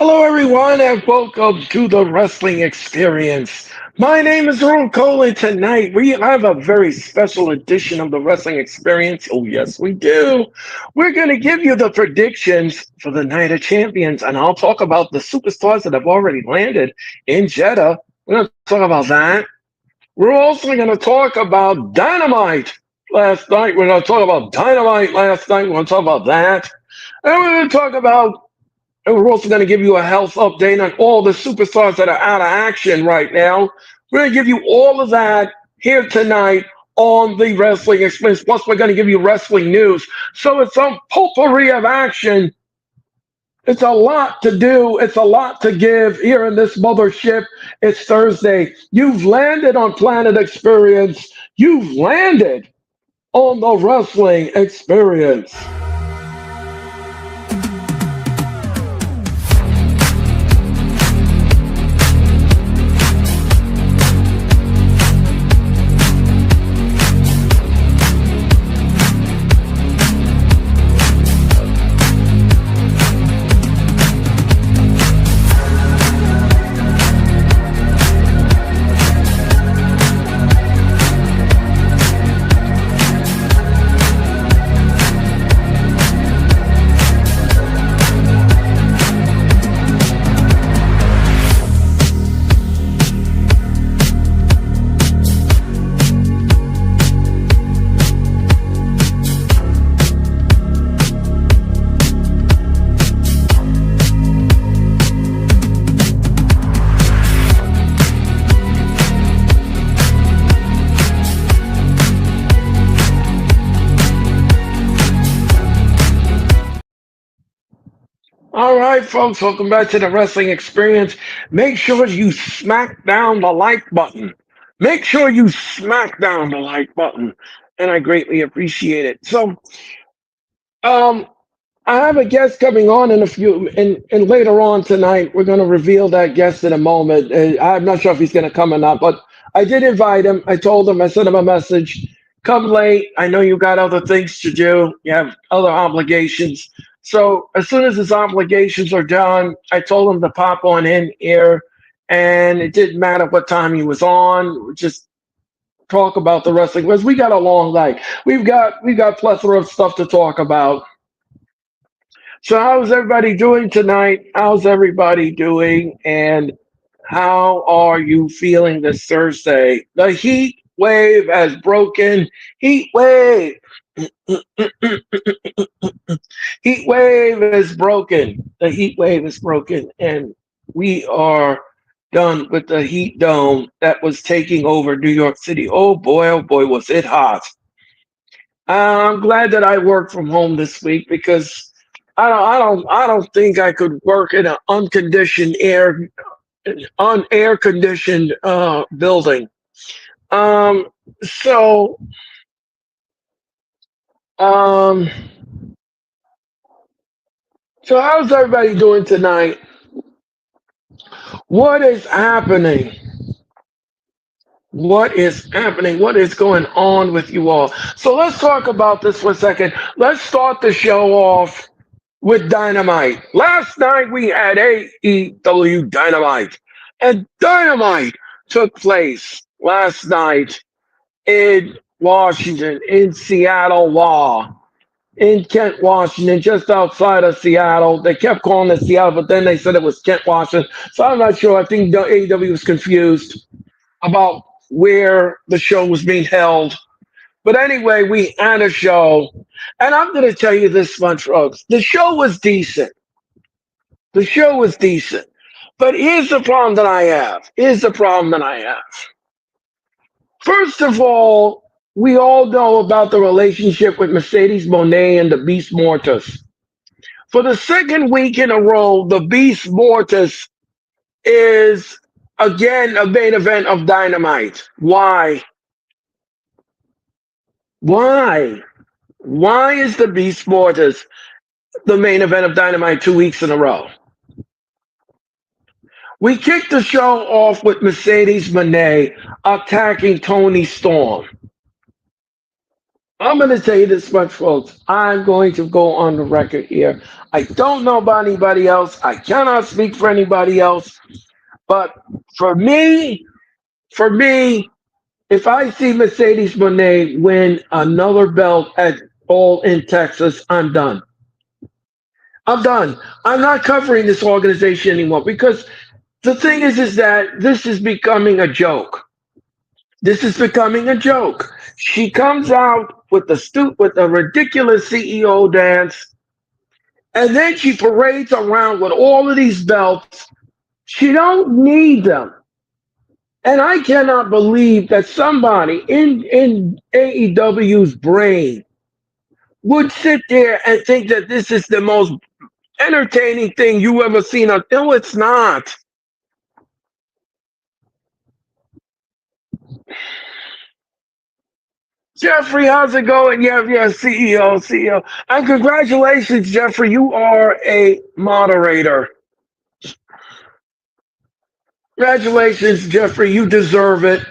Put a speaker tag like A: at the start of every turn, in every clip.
A: Hello, everyone, and welcome to the Wrestling Experience. My name is Earl, and tonight we have a very special edition of the Wrestling Experience. Oh, yes, we do. We're going to give you the predictions for the Night of Champions, and I'll talk about the superstars that have already landed in Jeddah. We're going to talk about that. We're also going to talk about Dynamite last night. We're going to talk about Dynamite last night. We're going to talk about that. And we're going to talk about and we're also going to give you a health update on all the superstars that are out of action right now. We're going to give you all of that here tonight on the Wrestling Experience. Plus, we're going to give you wrestling news. So it's a potpourri of action. It's a lot to do. It's a lot to give here in this mothership. It's Thursday. You've landed on Planet Experience. You've landed on the Wrestling Experience. All right, folks, welcome back to the Wrestling Experience. Make sure you smack down the like button. Make sure you smack down the like button, and I greatly appreciate it. Um, I have a guest coming on in a few, and later on tonight, we're going to reveal that guest in a moment. I'm not sure if he's going to come or not, but I did invite him. I told him, I sent him a message. Come late. I know you got other things to do. You have other obligations. So as soon as his obligations are done, I told him to pop on in here, and it didn't matter what time he was on. Just talk about the wrestling because we got a long night. We got plethora of stuff to talk about. So, how's everybody doing tonight? How's everybody doing? And how are you feeling this Thursday? The heat wave has broken. Heat wave. Heat wave is broken. The heat wave is broken. And we are done with the heat dome that was taking over New York City. Oh boy, was it hot. I'm glad that I work from home this week because I don't think I could work in an air conditioned building. Um, so um, so how's everybody doing tonight? What is happening? What is happening? What is going on with you all? So let's talk about this for a second. Let's start the show off with Dynamite. Last night we had AEW Dynamite, and Dynamite took place last night in Washington, in Seattle, in Kent, Washington, just outside of Seattle. They kept calling it Seattle, but then they said it was Kent, Washington. So I'm not sure. I think the AEW was confused about where the show was being held. But anyway, we had a show, and I'm going to tell you this much, folks. The show was decent. The show was decent. But here's the problem that I have. Here's the problem that I have. First of all, we all know about the relationship with Mercedes Monet and the Beast Mortis. For the second week in a row, the Beast Mortis is again a main event of Dynamite. Why? Why? Why is the Beast Mortis the main event of Dynamite 2 weeks in a row? We kicked the show off with Mercedes Monet attacking Tony Storm. I'm going to tell you this much, folks. I'm going to go on the record here. I don't know about anybody else. I cannot speak for anybody else. But for me, for me, if I see Mercedes Monet win another belt at All in Texas, I'm done. I'm done. I'm not covering this organization anymore because the thing is that this is becoming a joke. This is becoming a joke. She comes out with with a ridiculous CEO dance, and then she parades around with all of these belts. She don't need them. And I cannot believe that somebody in AEW's brain would sit there and think that this is the most entertaining thing you ever seen. No, it's not. Jeffrey, how's it going? Yeah, yeah, CEO, CEO. And congratulations, Jeffrey. You are a moderator. Congratulations, Jeffrey. You deserve it.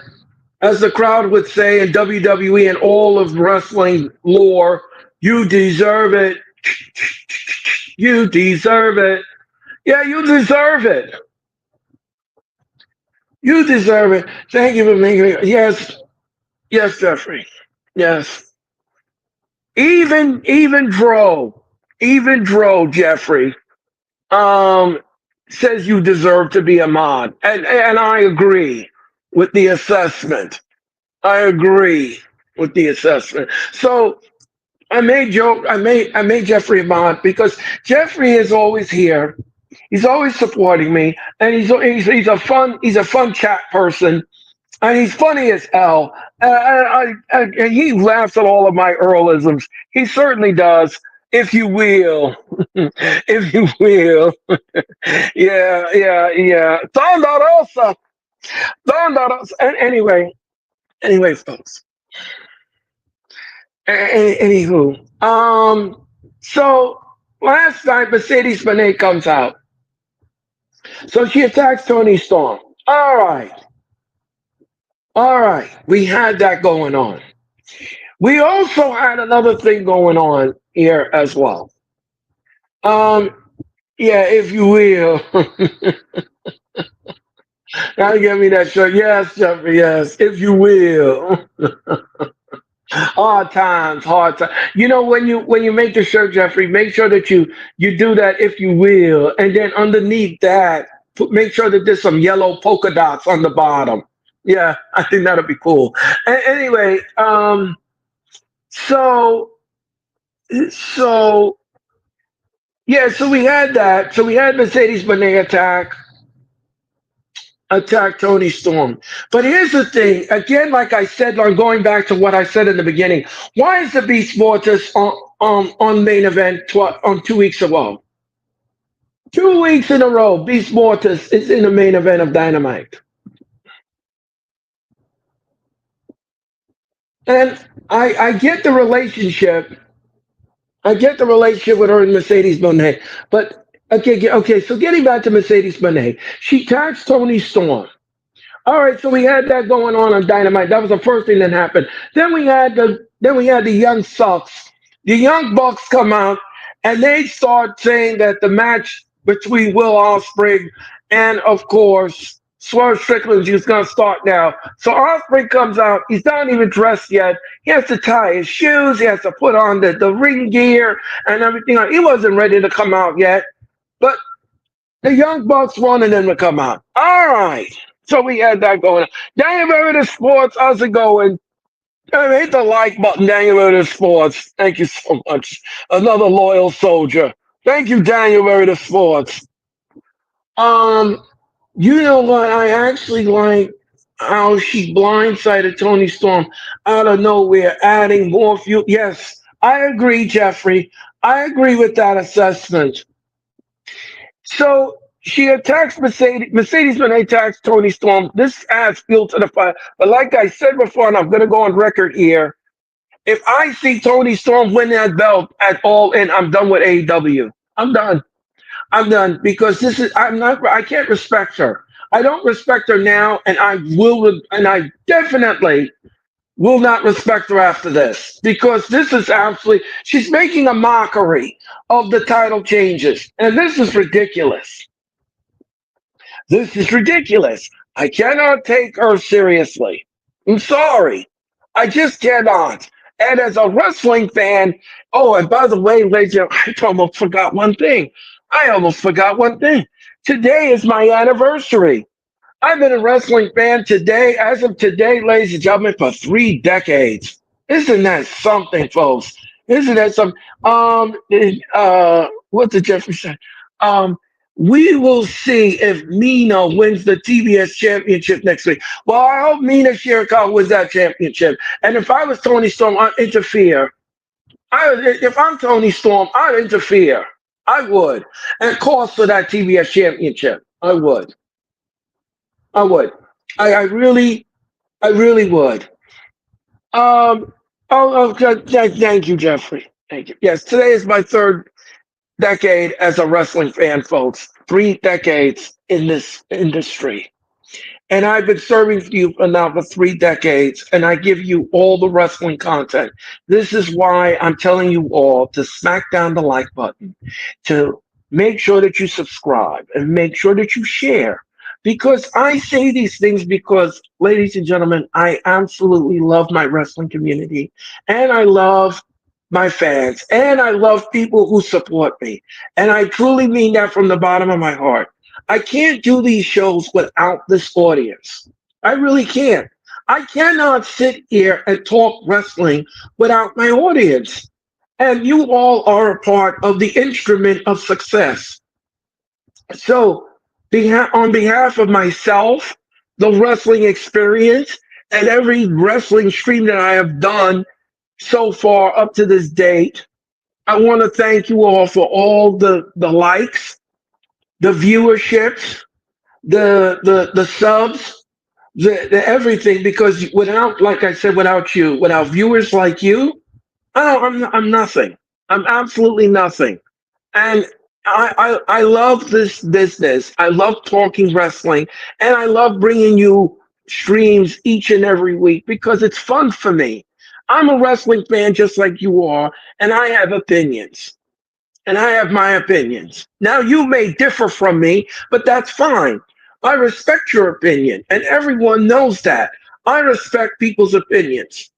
A: As the crowd would say in WWE and all of wrestling lore, you deserve it. You deserve it. Yeah, you deserve it. You deserve it. Thank you for making it. Yes, yes, Jeffrey. Yes. Even Dro, Jeffrey, um, says you deserve to be a mod, and I agree with the assessment. I agree with the assessment. So I made Jeffrey a mod because Jeffrey is always here. He's always supporting me, and he's a fun chat person, and he's funny as hell. And he laughs at all of my Earlisms. He certainly does, if you will, if you will. Yeah, yeah, yeah. Thunderosa, Thunderosa. And anyway, folks. Anywho, so last night Mercedes Moné comes out, so she attacks Tony Storm. All right, we had that going on. We also had another thing going on here as well. Um, yeah, if you will, now give me that shirt. Yes, Jeffrey. Yes, if you will. Hard times, hard times. You know when you make the shirt, Jeffrey, make sure that you do that if you will, and then underneath that, make sure that there's some yellow polka dots on the bottom. Yeah, I think that'll be cool. Anyway, so so yeah, so we had that. So we had Mercedes Moné attack Tony Storm. But here's the thing. Again, like I said, I'm going back to what I said in the beginning. Why is the Beast Mortis on main event on 2 weeks ago? 2 weeks in a row, Beast Mortis is in the main event of Dynamite. And I get the relationship. I get the relationship with her and Mercedes Moné. But okay, so getting back to Mercedes Moné, she tags Tony Storm. All right, so we had that going on Dynamite. That was the first thing that happened. Then we had the Young Sucks. The Young Bucks come out and they start saying that the match between Will Ospreay and of course Swerve Strickland is going to start now. So Ospreay comes out. He's not even dressed yet. He has to tie his shoes. He has to put on the ring gear and everything. He wasn't ready to come out yet, but the Young Bucks wanted him to come out. All right. So we had that going on. Daniel Meredith Sports, how's it going? Hit the like button, Daniel Meredith Sports. Thank you so much. Another loyal soldier. Thank you, Daniel Meredith Sports. Um, you know what? I actually like how she blindsided Tony Storm out of nowhere, adding more fuel. Yes, I agree, Jeffrey. I agree with that assessment. So she attacks Mercedes. Mercedes when they attacks Tony Storm. This adds fuel to the fire. But like I said before, and I'm going to go on record here, if I see Tony Storm win that belt at all in, I'm done with AEW. I'm done. I'm done because this is. I'm not. I can't respect her. I don't respect her now, and I will. And I definitely will not respect her after this because this is absolutely, she's making a mockery of the title changes. And this is ridiculous. This is ridiculous. I cannot take her seriously. I'm sorry. I just cannot. And as a wrestling fan, oh, and by the way, ladies, I almost forgot one thing. I almost forgot one thing. Today is my anniversary. I've been a wrestling fan today, as of today, ladies and gentlemen, for 3 decades. Isn't that something, folks? Isn't that something? What did Jeffrey say? Um, we will see if Mina wins the TBS championship next week. Well, I hope Mina Shirakawa wins that championship. And if I was Tony Storm, I'd interfere. If I'm Tony Storm, I'd interfere. I would. And cause for that TBS championship. I would. I would. I really would. Um. Thank you, Jeffrey. Thank you. Yes, today is my third decade as a wrestling fan, folks. 3 decades in this industry. And I've been serving you now for 3 decades, and I give you all the wrestling content. This is why I'm telling you all to smack down the like button, to make sure that you subscribe, and make sure that you share. Because I say these things because, ladies and gentlemen, I absolutely love my wrestling community, and I love my fans, and I love people who support me. And I truly mean that from the bottom of my heart. I can't do these shows without this audience. I really can't. I cannot sit here and talk wrestling without my audience. And you all are a part of the instrument of success. So, on behalf of myself, the wrestling experience, and every wrestling stream that I have done so far up to this date, I want to thank you all for all the likes, the viewerships, the subs, the everything. Because without, like I said, without you, without viewers like you, I'm nothing. I'm absolutely nothing. And I love this business. I love talking wrestling, and I love bringing you streams each and every week because it's fun for me. I'm a wrestling fan just like you are, and I have opinions. And I have my opinions. Now, you may differ from me, but that's fine. I respect your opinion, and everyone knows that. I respect people's opinions.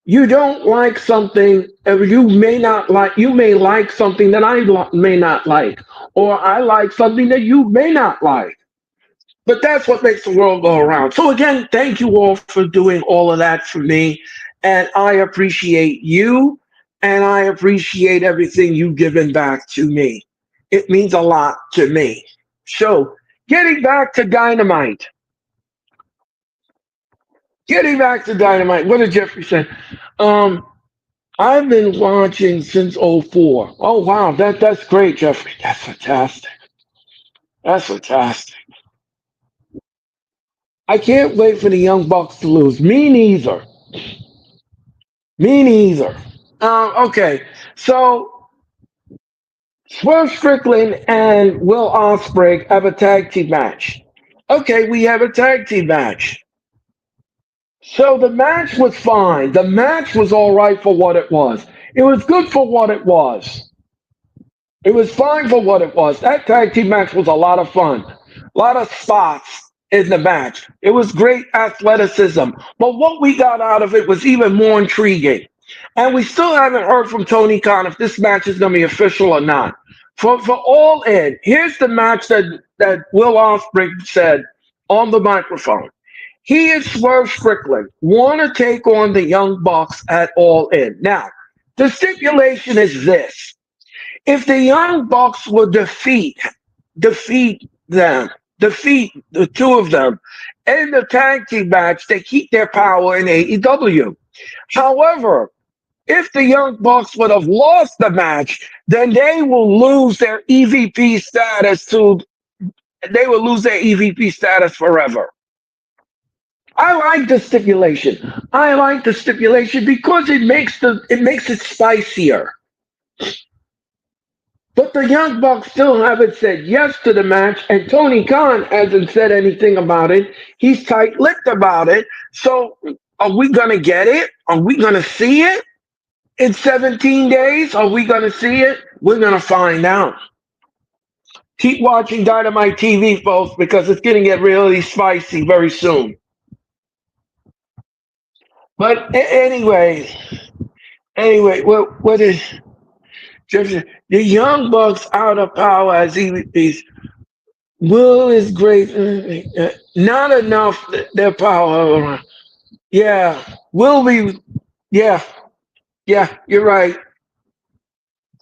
A: You don't like something, you may like something that may not like, or I like something that you may not like. But that's what makes the world go around. So, again, thank you all for doing all of that for me. And I appreciate you, and I appreciate everything you've given back to me. It means a lot to me. So, getting back to Dynamite, what did Jeffrey say? Um, I've been watching since '04. Oh, wow, that's great, Jeffrey. That's fantastic. That's fantastic. I can't wait for the Young Bucks to lose. Me neither. Me neither. Okay, so Swerve Strickland and Will Ospreay have a tag team match. Okay, we have a tag team match. So the match was fine. The match was all right for what it was. It was good for what it was. It was fine for what it was. That tag team match was a lot of fun. A lot of spots in the match. It was great athleticism. But what we got out of it was even more intriguing. And we still haven't heard from Tony Khan if this match is going to be official or not. For All In, here's the match that Will Ospreay said on the microphone. He and Swerve Strickland want to take on the Young Bucks at All In. Now, the stipulation is this: if the Young Bucks will defeat them, defeat the two of them in the tag team match, they keep their power in AEW. However, if the Young Bucks would have lost the match, then they will lose their EVP status forever. I like the stipulation. I like the stipulation because it makes it spicier. But the Young Bucks still haven't said yes to the match, and Tony Khan hasn't said anything about it. He's tight lipped about it. So Are we going to get it? Are we going to see it in 17 days? Are we going to see it? We're going to find out. Keep watching Dynamite TV, folks, because it's going to get really spicy very soon. But anyway, what is the Young Bucks out of power as he's Will is great. Not enough their power. Yeah, Will be. Yeah, yeah. You're right.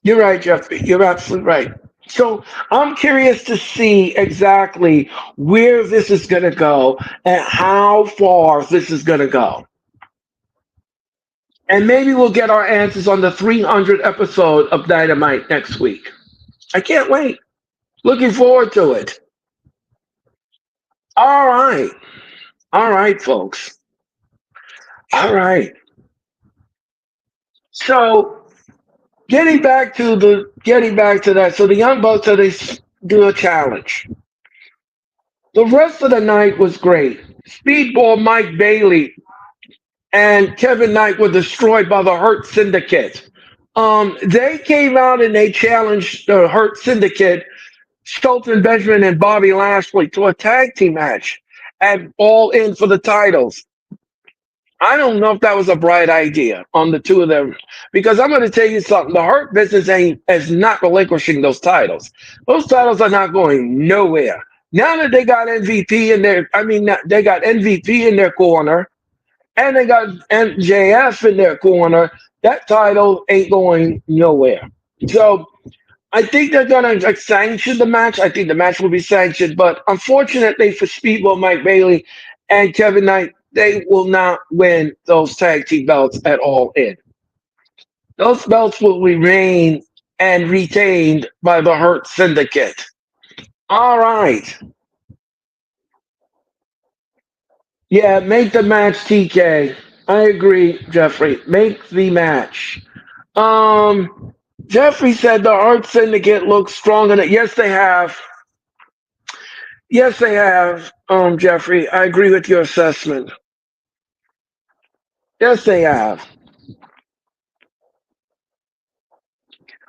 A: You're right, Jeffrey. You're absolutely right. So I'm curious to see exactly where this is going to go and how far this is going to go. And maybe we'll get our answers on the 300th episode of Dynamite next week. I can't wait. Looking forward to it. All right. All right, folks. All right. So getting back to that. So the Young Bucks, so they do a challenge. The rest of the night was great. Speedball Mike Bailey and Kevin Knight were destroyed by the Hurt Syndicate. They came out and they challenged the Hurt Syndicate, Shelton Benjamin and Bobby Lashley, to a tag team match and All In for the titles. I don't know if that was a bright idea on the two of them because I'm going to tell you something. The Hurt Business is not relinquishing those titles. Those titles are not going nowhere. Now that they got MVP in their, I mean, they got MVP in their corner and they got MJF in their corner. That title ain't going nowhere. So I think they're going to sanction the match. I think the match will be sanctioned. But unfortunately for Speedball Mike Bailey and Kevin Knight, they will not win those tag team belts at all in. Those belts will remain and retained by the Hurt Syndicate. All right. Yeah, make the match TK. I agree, Jeffrey. Make the match. Um, Jeffrey said the Hurt Syndicate looks stronger than yes, they have. Yes, they have. Jeffrey, I agree with your assessment. Yes, they have.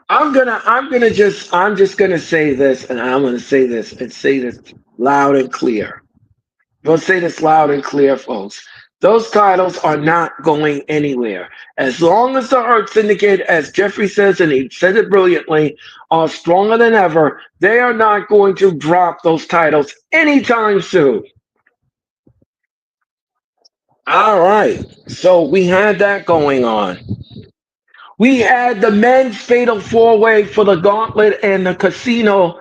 A: I'm just gonna say this, and I'm gonna say this and say this loud and clear. I'm gonna say this loud and clear, folks. Those titles are not going anywhere. As long as the Hurt Syndicate, as Jeffrey says, and he said it brilliantly, are stronger than ever, they are not going to drop those titles anytime soon. All right. So we had that going on. We had the men's fatal four way for the gauntlet and the casino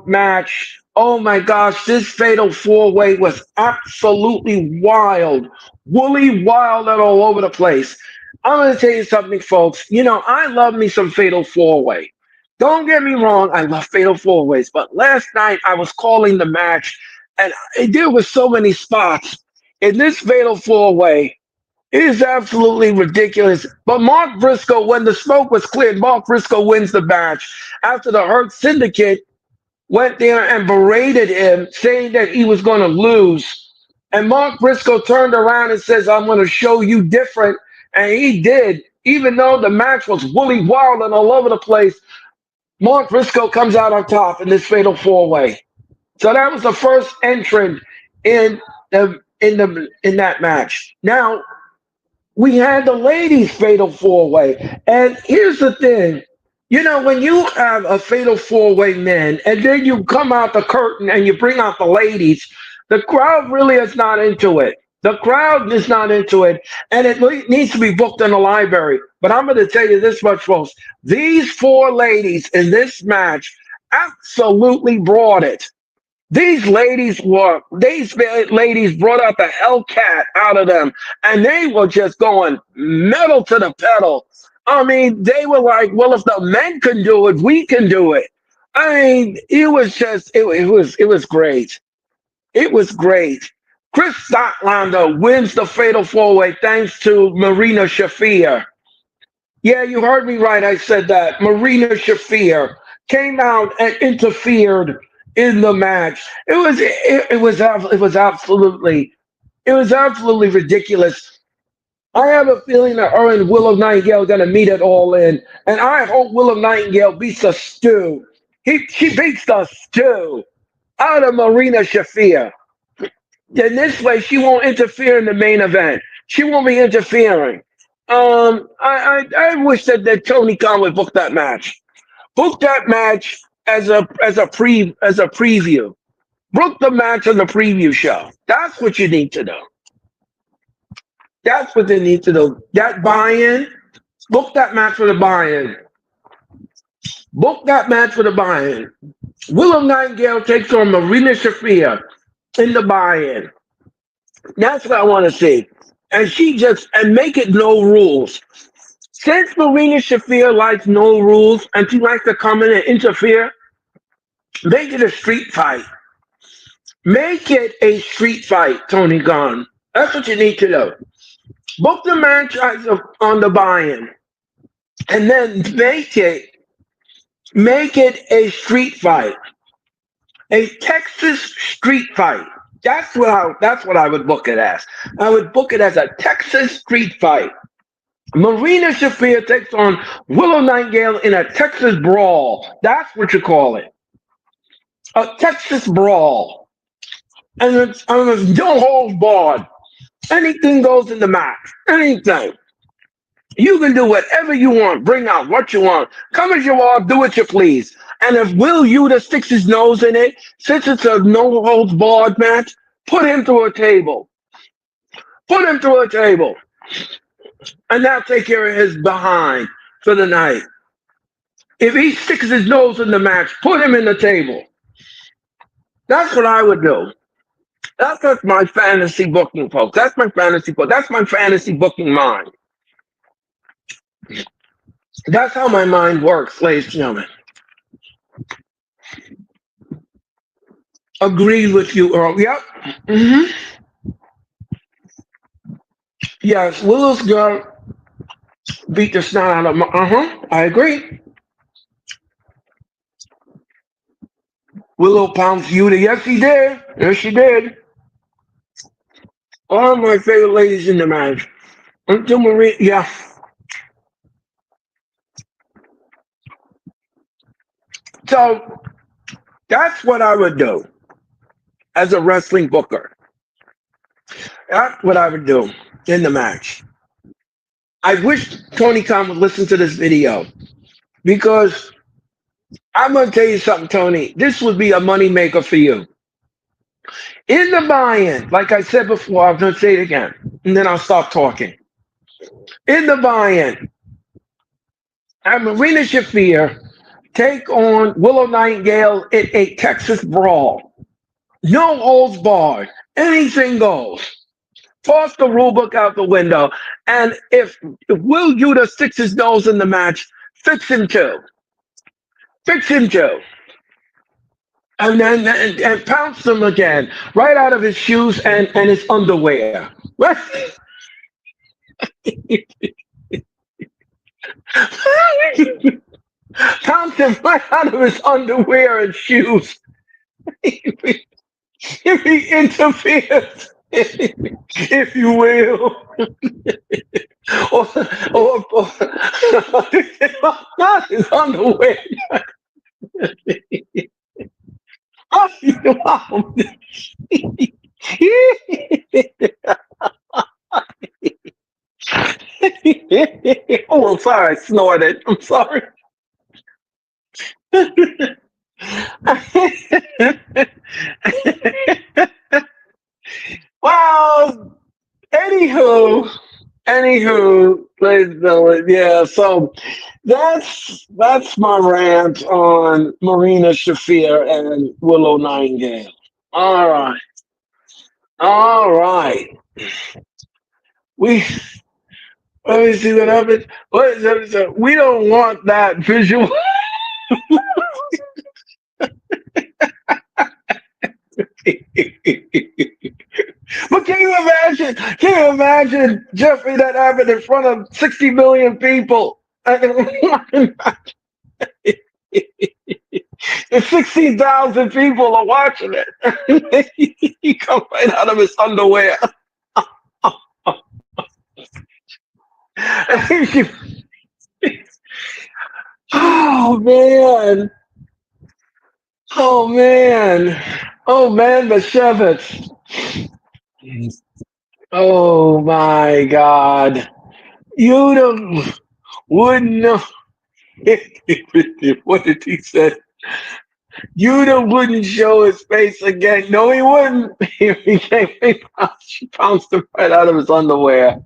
A: match. Oh my gosh, this fatal four way was absolutely wild, woolly wild and all over the place. I'm going to tell you something, folks. You know, I love me some fatal four way. Don't get me wrong, I love fatal four ways, but last night I was calling the match and there were so many spots in this fatal four way. It is absolutely ridiculous. But Mark Briscoe, when the smoke was cleared, Mark Briscoe wins the match after the Hurt Syndicate went there and berated him, saying that he was going to lose. And Mark Briscoe turned around and says, I'm going to show you different. And he did. Even though the match was woolly wild and all over the place, Mark Briscoe comes out on top in this fatal four way. So that was the first entrant in that match. Now we had the ladies fatal four way. And here's the thing. You know, when you have a fatal four way men and then you come out the curtain and you bring out the ladies, the crowd really is not into it. The crowd is not into it, and it needs to be booked in the library. But I'm going to tell you this much, folks. These four ladies in this match absolutely brought it. These ladies brought out the Hellcat out of them, and they were just going metal to the pedal. I mean, they were like, "Well, if the men can do it, we can do it." I mean, it was great. It was great. Chris Statlander wins the Fatal Four Way thanks to Marina Shafir. Yeah, you heard me right. I said that. Marina Shafir came out and interfered in the match. It was absolutely ridiculous. I have a feeling that Earl and Willow Nightingale are gonna meet it all in, and I hope Willow Nightingale beats the stew. She beats the stew out of Marina Shafir. Then this way she won't interfere in the main event. She won't be interfering. I wish that Tony Khan would book that match. Book that match as a preview. Book the match on the preview show. That's what you need to do. That's what they need to do. That buy-in. Book that match for the buy-in. Book that match for the buy-in. Willow Nightingale takes on Marina Shafir in the buy-in. That's what I want to see. And make it no rules. Since Marina Shafir likes no rules and she likes to come in and interfere, make it a street fight. Make it a street fight, Tony Khan. That's what you need to do. Book the match on the buy-in, and then make it a street fight, a Texas street fight. That's what I would book it as. I would book it as a Texas street fight. Marina Shafir takes on Willow Nightingale in a Texas brawl. That's what you call it. A Texas brawl. And it's no holds barred. Anything goes in the match. Anything. You can do whatever you want. Bring out what you want. Come as you are. Do what you please. And if Will Yuta sticks his nose in it, since it's a no holds barred match, put him through a table. Put him through a table. And that'll take care of his behind for the night. If he sticks his nose in the match, put him in the table. That's what I would do. That's just my fantasy booking, folks. That's my fantasy book. That's my fantasy booking mind. That's how my mind works, ladies and gentlemen. Agreed with you, Earl. Yep. Yes, Willow's girl beat the snot out of my. I agree. Willow pounds Yuta. Yes, she did. Yes, she did. All of my favorite ladies in the match. Until Marie, yeah. So that's what I would do as a wrestling booker. That's what I would do in the match. I wish Tony Khan would listen to this video because I'm going to tell you something, Tony. This would be a moneymaker for you. In the buy-in, like I said before, I'm going to say it again, and then I'll stop talking. In the buy-in, have Marina Shafir take on Willow Nightingale in a Texas brawl. No holds barred. Anything goes. Toss the rule book out the window. And if Will Yuta sticks his nose in the match, fix him too. Fix him too. And then and pounce him again, right out of his shoes and his underwear. Pounce him right out of his underwear and shoes. If he interferes, if you will. or not his underwear. Oh, I'm sorry, I snorted. I'm sorry. Well, anywho, ladies and gentlemen, yeah. So that's my rant on Marina Shafir and Willow Nightingale. All right, all right. We let me see what happens. What is that? We don't want that visual. But can you imagine? Can you imagine, Jeffrey, that happened in front of 60 million people? And 16,000 people are watching it. He comes right out of his underwear. Oh man. Oh man. Oh man, Bashevitz. Oh my God. You don't wouldn't know. What did he say? Yuta wouldn't show his face again. No, he wouldn't. She pounced him right out of his underwear.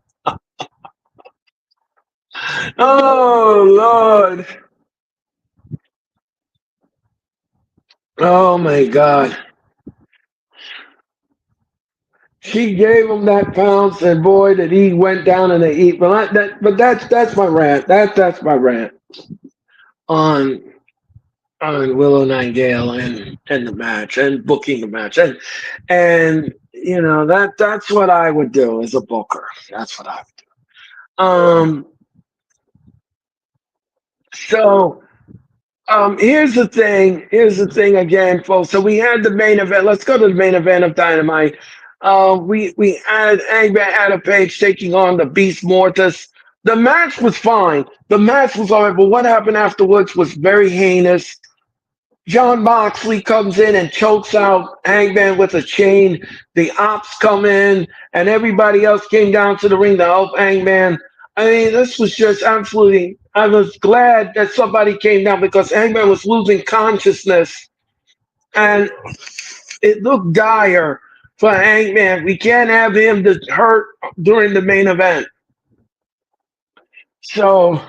A: Oh Lord. Oh my God. She gave him that pounce, and boy, did he went down in the eat. But that's my rant. That's my rant on Willow Nightingale and the match and booking the match and that's what I would do as a booker. That's what I would do. So here's the thing. Here's the thing again, folks. So we had the main event. Let's go to the main event of Dynamite. We had Hangman Adam Page taking on the Beast Mortis. The match was fine. The match was alright, but what happened afterwards was very heinous. John Moxley comes in and chokes out Hangman with a chain. The ops come in, and everybody else came down to the ring to help Hangman. I mean, this was just absolutely. I was glad that somebody came down because Hangman was losing consciousness, and it looked dire for Hangman. We can't have him hurt during the main event. So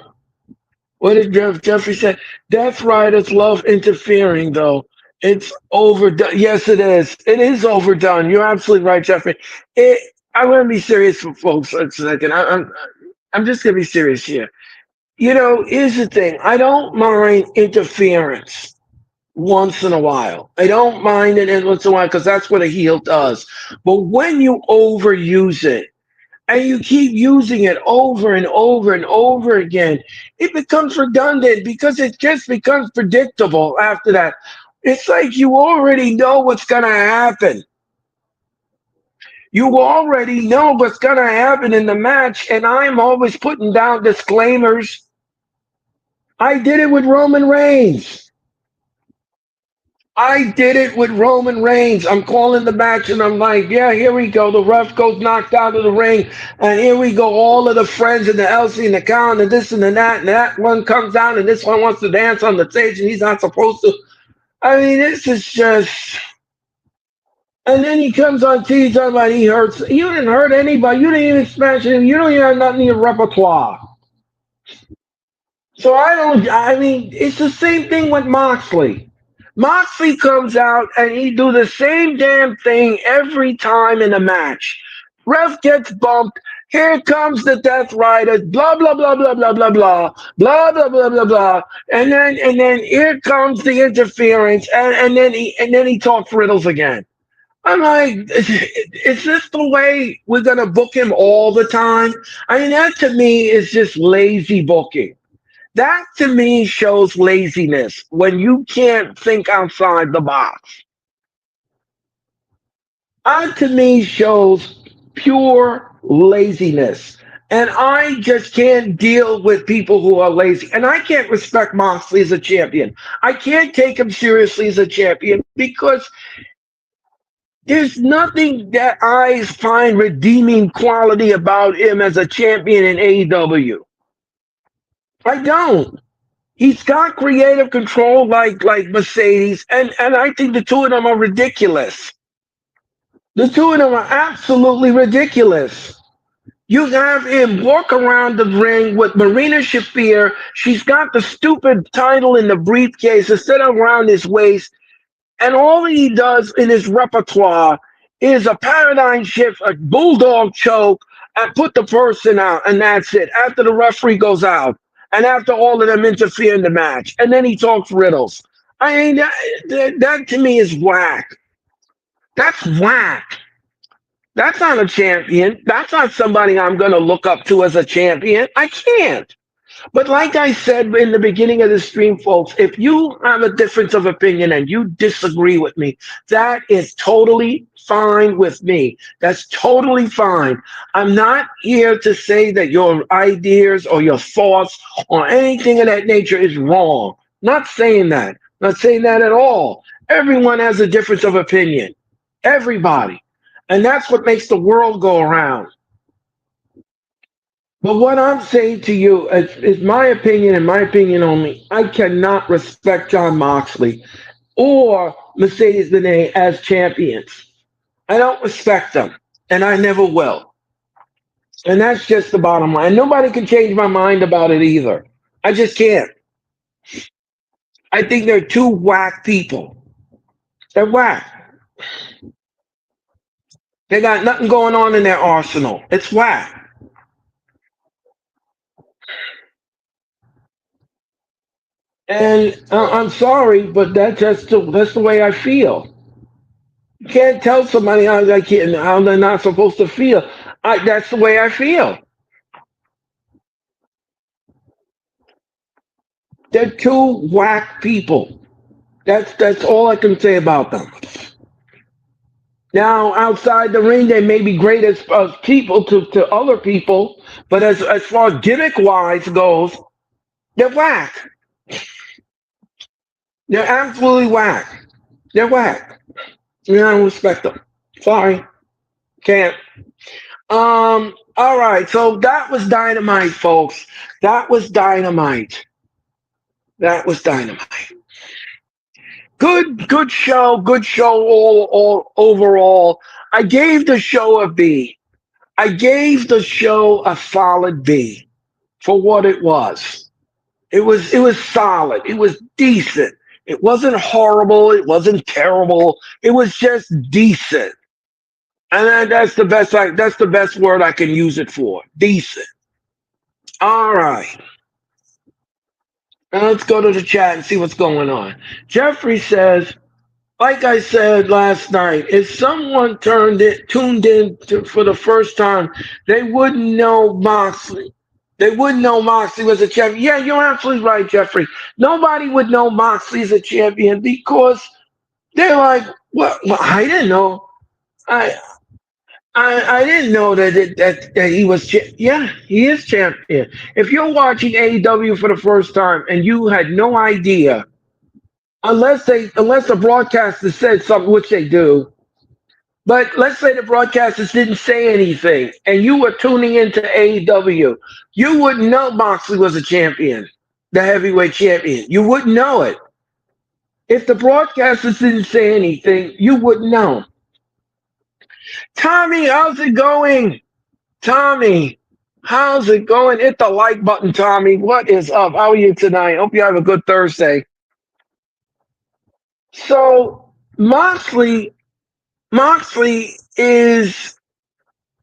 A: what did Jeffrey say? Death Riders love interfering, though. It's overdone. Yes, it is. It is overdone. You're absolutely right, Jeffrey. I'm going to be serious for folks for a second. I'm just going to be serious here. Here's the thing. I don't mind interference once in a while. I don't mind it once in a while because that's what a heel does. But when you overuse it, and you keep using it over and over and over again, it becomes redundant because it just becomes predictable after that. It's like you already know what's going to happen. You already know what's going to happen in the match, and I'm always putting down disclaimers. I did it with Roman Reigns. I did it with Roman Reigns. I'm calling the match and I'm like, yeah, here we go. The ref goes knocked out of the ring. And here we go. All of the friends and the Elsie and the Count and this and the that. And that one comes out and this one wants to dance on the stage and he's not supposed to. I mean, this is just. And then he comes on TV talking about he hurts. You didn't hurt anybody. You didn't even smash him. You don't even have nothing in your repertoire. So I mean, it's the same thing with Moxley. Moxley comes out and he do the same damn thing every time in a match. Ref gets bumped. Here comes the Death Riders. Blah blah blah blah blah blah blah blah blah blah blah blah. And then here comes the interference. And then he talks riddles again. I'm like, is this the way we're gonna book him all the time? I mean, that to me is just lazy booking. That to me shows laziness when you can't think outside the box. That to me shows pure laziness. And I just can't deal with people who are lazy. And I can't respect Moxley as a champion. I can't take him seriously as a champion because there's nothing that I find redeeming quality about him as a champion in AEW. I don't. He's got creative control like Mercedes, and I think the two of them are ridiculous. The two of them are absolutely ridiculous. You have him walk around the ring with Marina Shafir. She's got the stupid title in the briefcase instead of around his waist. And all he does in his repertoire is a paradigm shift, a bulldog choke, and put the person out, and that's it. After the referee goes out, and after all of them interfere in the match, and then he talks riddles. I mean, that to me is whack. That's whack. That's not a champion. That's not somebody I'm going to look up to as a champion. I can't. But like I said in the beginning of the stream, folks, if you have a difference of opinion and you disagree with me, that is totally fine with me. That's totally fine. I'm not here to say that your ideas or your thoughts or anything of that nature is wrong. Not saying that. Not saying that at all. Everyone has a difference of opinion. Everybody. And that's what makes the world go around. But what I'm saying to you is my opinion and my opinion only. I cannot respect John Moxley or Mercedes Benay as champions. I don't respect them, and I never will. And that's just the bottom line. Nobody can change my mind about it either. I just can't. I think they're two whack people. They're whack. They got nothing going on in their arsenal. It's whack. And I'm sorry, but that's the way I feel. You can't tell somebody how they're not supposed to feel. That's the way I feel. They're two whack people. That's all I can say about them. Now, outside the ring, they may be great as people to other people, but as far as gimmick wise goes, they're whack. They're absolutely whack. They're whack. I don't respect them. Sorry, can't. All right. So that was dynamite, folks. That was dynamite. That was dynamite. Good show. Good show all overall. I gave the show a B. I gave the show a solid B for what it was. It was solid. It was decent. It wasn't horrible. It wasn't terrible. It was just decent. And that's the best word I can use it for. Decent. All right. Now let's go to the chat and see what's going on. Jeffrey says, like I said last night, if someone tuned in for the first time, they wouldn't know Moxley. They wouldn't know Moxley was a champion. Yeah, you're absolutely right, Jeffrey. Nobody would know Moxley is a champion because they're like, well I didn't know. I I didn't know that he was. Yeah, he is champion. If you're watching AEW for the first time and you had no idea, unless the broadcaster said something, which they do, but let's say the broadcasters didn't say anything, and you were tuning into AEW, you wouldn't know Moxley was a champion, the heavyweight champion. You wouldn't know it if the broadcasters didn't say anything. You wouldn't know. Tommy, how's it going? Tommy, how's it going? Hit the like button, Tommy. What is up? How are you tonight? Hope you have a good Thursday. So Moxley is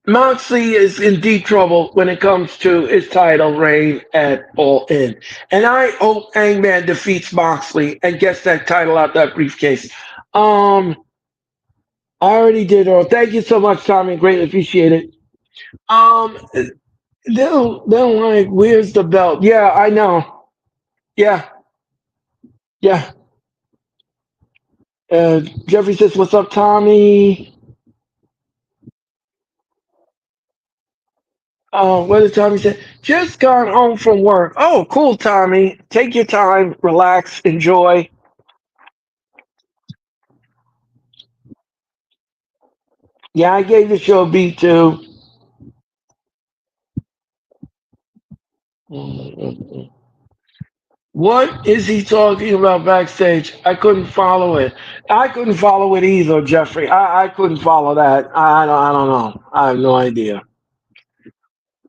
A: Moxley is in deep trouble when it comes to his title reign at All In. And I hope Hangman defeats Moxley and gets that title out that briefcase. I already did, Earl. Thank you so much, Tommy. Greatly appreciate it. Um, they'll like, where's the belt? Yeah, I know. Yeah, yeah. Jeffrey says, "What's up, Tommy?" What did Tommy say? Just got home from work. Oh, cool, Tommy. Take your time, relax, enjoy. Yeah, I gave the show a B too. What is he talking about backstage? I couldn't follow it. I couldn't follow it either, Jeffrey. I couldn't follow that. I don't know. I have no idea.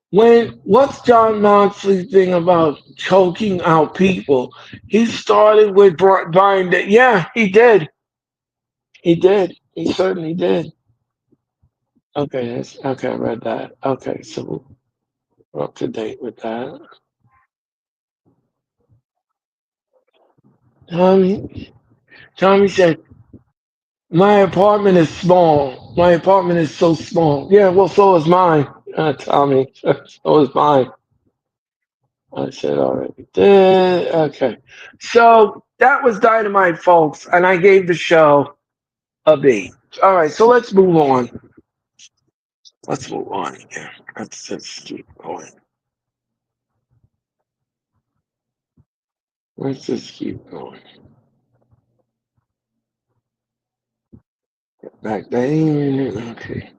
A: What's John Moxley's thing about choking out people? He started with Brian. Yeah, he did. He did. He certainly did. Okay, okay. I read that. Okay, so we're up to date with that. Tommy, Tommy said, "My apartment is small. My apartment is so small." Yeah, well, so is mine, Tommy. So is mine. I said already did. Okay, so that was Dynamite, folks, and I gave the show a B. All right, so let's move on. Let's move on here. Let's just keep going. Let's just keep going. Back then, okay.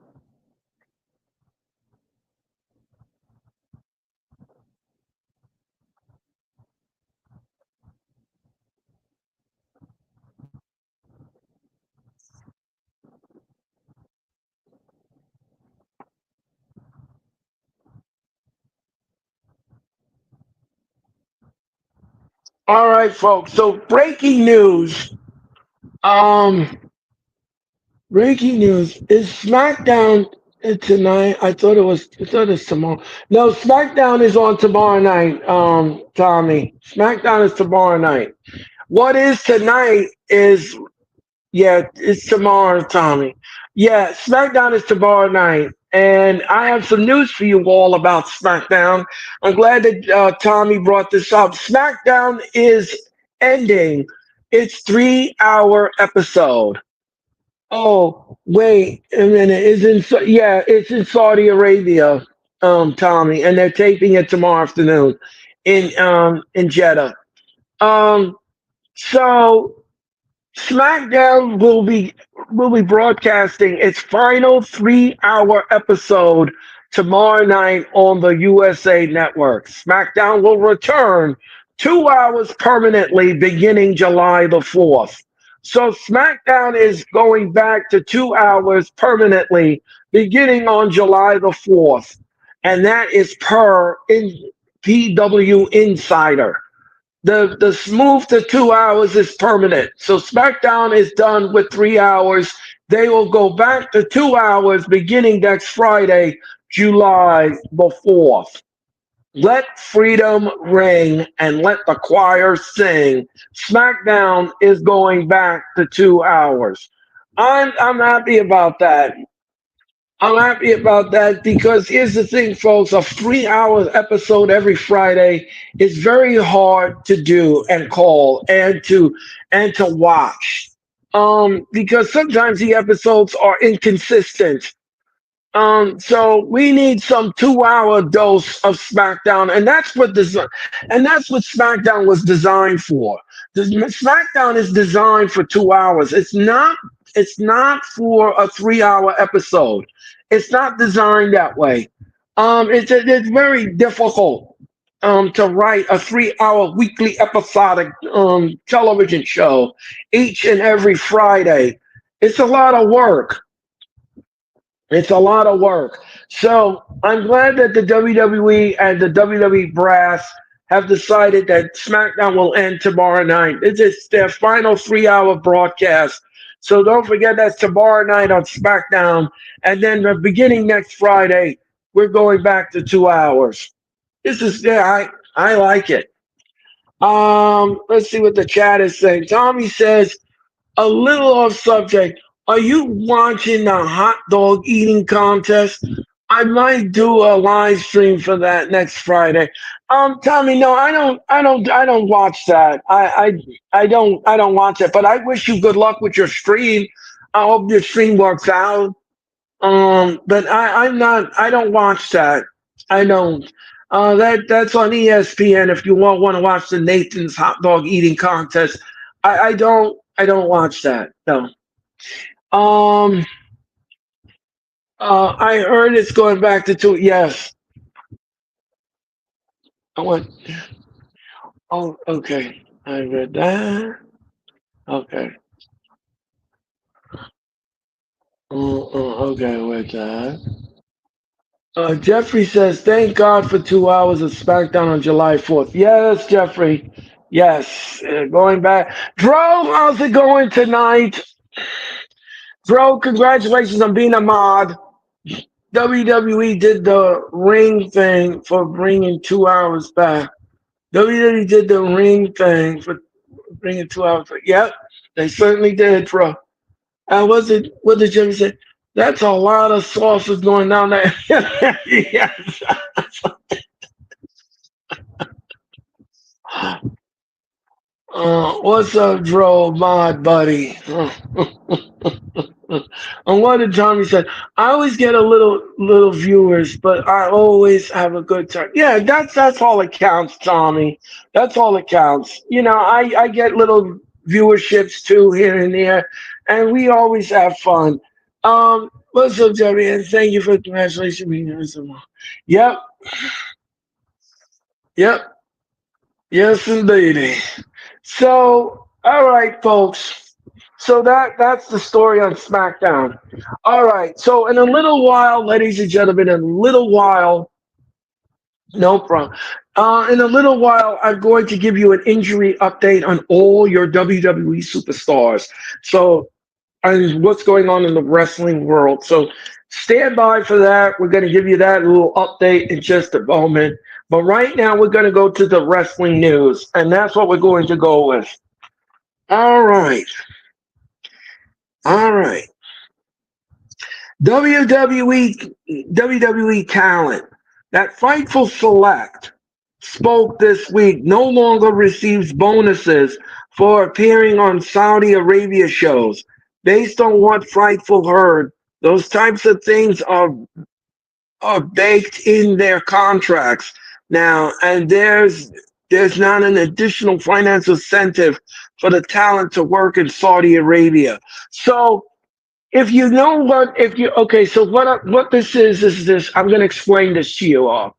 A: All right, folks. So breaking news. Um, breaking news is SmackDown tonight. I thought it was. I thought it's tomorrow. No, SmackDown is on tomorrow night. Tommy, SmackDown is tomorrow night. What is tonight is yeah, it's tomorrow, Tommy. Yeah, SmackDown is tomorrow night, and I have some news for you all about SmackDown. I'm glad that Tommy brought this up. SmackDown is ending its 3 hour episode. Oh, wait a minute. Yeah, it's in Saudi Arabia, Tommy, and they're taping it tomorrow afternoon in Jeddah. Um, so SmackDown will be broadcasting its final 3 hour episode tomorrow night on the USA Network. SmackDown will return 2 hours permanently beginning July the 4th. So SmackDown is going back to 2 hours permanently beginning on July the 4th. And that is per PW Insider. The move to 2 hours is permanent. So SmackDown is done with 3 hours. They will go back to 2 hours beginning next Friday, July the 4th. Let freedom ring and let the choir sing. SmackDown is going back to 2 hours. I'm happy about that. I'm happy about that because here's the thing, folks: a 3 hour episode every Friday is very hard to do and call and to watch. Because sometimes the episodes are inconsistent. So we need some 2 hour dose of SmackDown, and that's what SmackDown was designed for. SmackDown is designed for 2 hours. It's not for a 3 hour episode. It's not designed that way. It's very difficult to write a 3 hour weekly episodic television show each and every Friday. It's a lot of work. It's a lot of work. So I'm glad that the WWE and the WWE brass have decided that SmackDown will end tomorrow night. It's their final 3 hour broadcast. So don't forget that's tomorrow night on SmackDown. And then the beginning next Friday, we're going back to 2 hours. This is yeah, I like it. Let's see what the chat is saying. Tommy says a little off subject. Are you watching the hot dog eating contest? I might do a live stream for that next Friday. Tommy, no, I don't watch that. I don't watch it. But I wish you good luck with your stream. I hope your stream works out. But I'm not. I don't watch that. I don't. That's on ESPN. If you want to watch the Nathan's hot dog eating contest, I don't. I don't watch that. No. Um. I heard it's going back to two. Yes. I went. Oh, okay. I read that. Okay. Okay, with that. Jeffrey says, "Thank God for 2 hours of SmackDown on July 4th." Yes, Jeffrey. Yes. Going back. Dro, how's it going tonight? Dro, congratulations on being a mod. WWE did the ring thing for bringing 2 hours back. WWE did the ring thing for bringing 2 hours back. Yep, they certainly did, bro. And was it, what did Jimmy say? That's a lot of sauces going down there. Yes. What's up, Dro, mod buddy? And what did Tommy said? I always get a little viewers, but I always have a good time. Yeah, that's all it counts, Tommy. That's all it counts. I get little viewerships too here and there, and we always have fun. What's up, Jerry? And thank you for congratulations being here. Yep, yep, yes, indeedy. So, all right, folks. So that's the story on SmackDown. All right. So in a little while, ladies and gentlemen, in a little while, no problem. In a little while, I'm going to give you an injury update on all your WWE superstars. So, and what's going on in the wrestling world. So, stand by for that. We're going to give you that little update in just a moment. But right now, we're going to go to the wrestling news, and that's what we're going to go with. All right. All right. WWE WWE talent that Fightful Select spoke this week no longer receives bonuses for appearing on Saudi Arabia shows. Based on what Fightful heard, those types of things are baked in their contracts now, and there's not an additional financial incentive for the talent to work in Saudi Arabia. So if you know what, if you okay, so what this is this. I'm going to explain this to you all.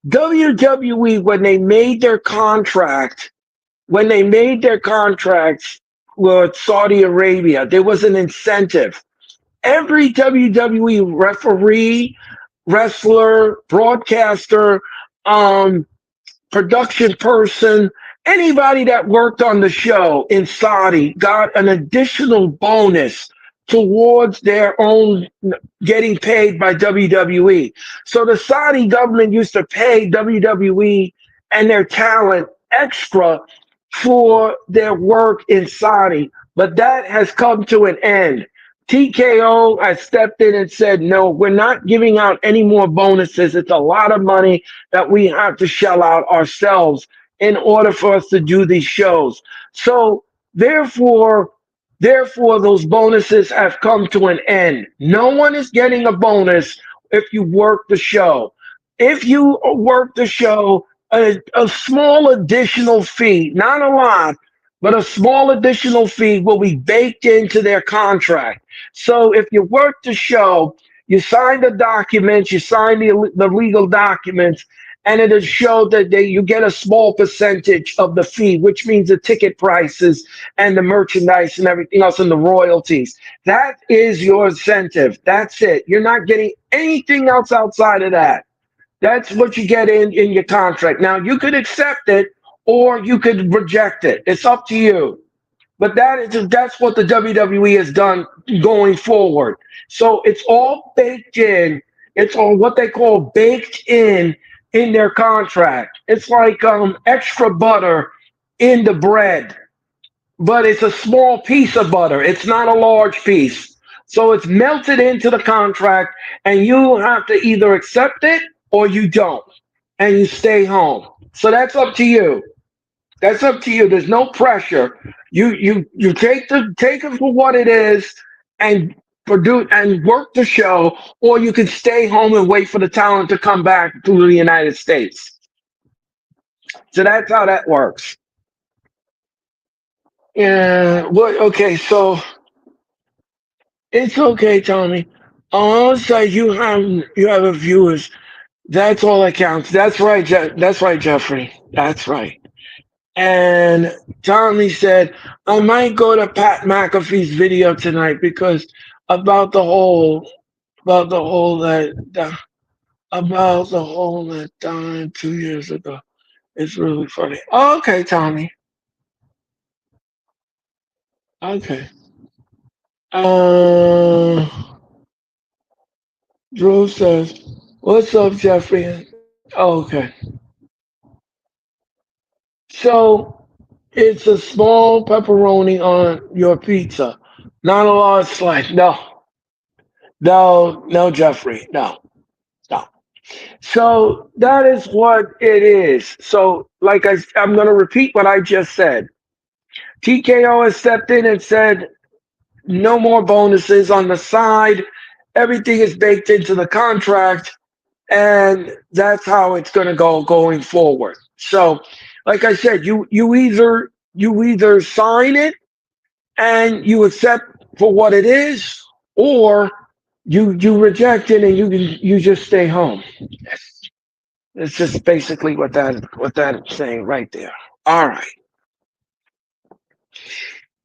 A: WWE when they made their contracts with Saudi Arabia, there was an incentive. Every WWE referee, wrestler, broadcaster, um, production person, anybody that worked on the show in Saudi got an additional bonus towards their own getting paid by WWE. So the Saudi government used to pay WWE and their talent extra for their work in Saudi, but that has come to an end. TKO has stepped in and said, no, we're not giving out any more bonuses. It's a lot of money that we have to shell out ourselves in order for us to do these shows. So therefore, those bonuses have come to an end. No one is getting a bonus if you work the show. If you work the show, a small additional fee, not a lot, but a small additional fee will be baked into their contract. So if you work the show, you sign the documents, you sign the legal documents, and it'll show that you get a small percentage of the fee, which means the ticket prices and the merchandise and everything else and the royalties. That is your incentive. That's it. You're not getting anything else outside of that. That's what you get in your contract. Now, you could accept it or you could reject it. It's up to you. But that's what the WWE has done going forward. So it's all baked in. It's all what they call baked in their contract. It's like extra butter in the bread, but it's a small piece of butter. It's not a large piece. So it's melted into the contract, and you have to either accept it or you don't, and you stay home. So that's up to you. That's up to you. There's no pressure. You take it for what it is and produce and work the show, or you can stay home and wait for the talent to come back to the United States. So that's how that works. Yeah. What? Okay. So it's okay, Tommy. On side, you have a viewers. That's all that counts. That's right. That's right, Jeffrey. That's right. And Tommy said, I might go to Pat McAfee's video tonight because about the whole about the whole that about the whole that died 2 years ago. It's really funny. Oh, okay, Tommy. Okay. Uh, Drew says, "What's up, Jeffrey?" Oh, okay. So it's a small pepperoni on your pizza, not a large slice. No, no, no, Jeffrey. No, no. So that is what it is. So, I'm going to repeat what I just said. TKO has stepped in and said No more bonuses on the side. Everything is baked into the contract, and that's how it's going to go going forward. So, like I said, you either sign it and you accept for what it is, or you reject it and you just stay home. It's just basically what that is saying right there. All right,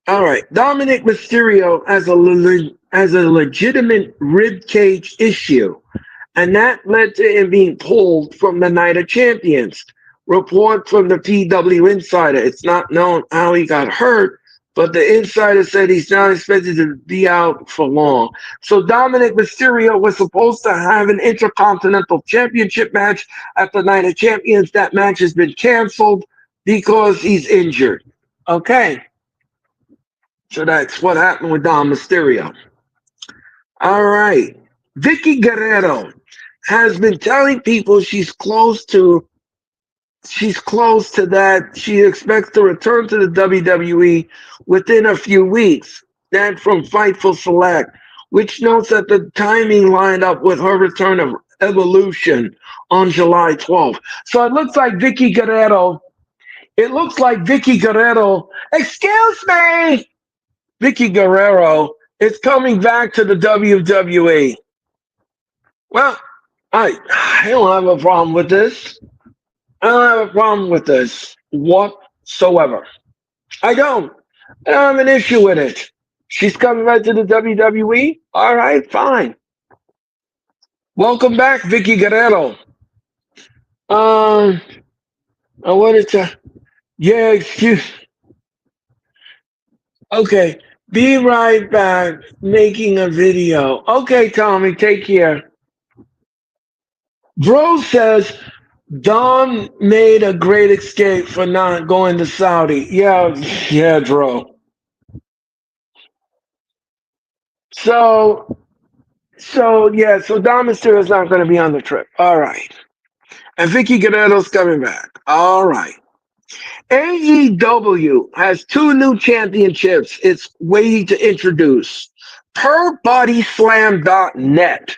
A: all right. Dominic Mysterio has a legitimate rib cage issue, and that led to him being pulled from the Night of Champions. Report from the PW Insider. It's not known how he got hurt, but the insider said he's not expected to be out for long. So Dominic Mysterio was supposed to have an Intercontinental Championship match at the Night of Champions. That match has been canceled because he's injured. Okay, so that's what happened with Dom Mysterio. All right. Vicky Guerrero has been telling people she's close to that. She expects to return to the WWE within a few weeks. That from Fightful Select, which notes that the timing lined up with her return of Evolution on July 12th. So it looks like Vicky Guerrero, excuse me, Vicky Guerrero is coming back to the WWE. Well, I don't have a problem with this. I don't have a problem with this whatsoever. I don't. I don't have an issue with it. She's coming back to the WWE. All right, fine. Welcome back, Vicky Guerrero. Um, I wanted to. Yeah, excuse. Okay, be right back. Making a video. Okay, Tommy, take care. Bro says Dom made a great escape for not going to Saudi. Yeah, yeah, Dro. So, so Dom Mysterio is not going to be on the trip. All right. And Vicky Guerrero's coming back. All right. AEW has two new championships it's waiting to introduce. Per BodySlam.net.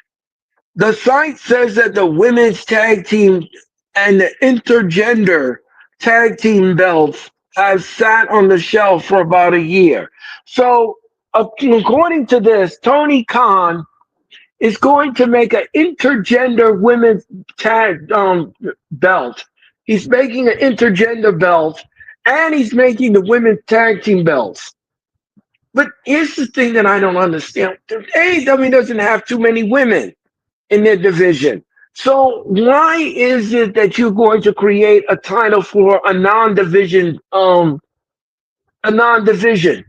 A: The site says that the women's tag team and the intergender tag team belts have sat on the shelf for about a year. So, according to this, Tony Khan is going to make an intergender women's tag belt. He's making an intergender belt, and he's making the women's tag team belts. But here's the thing that I don't understand: AEW doesn't have too many women in their division. So why is it that you're going to create a title for a non-division? A non-division.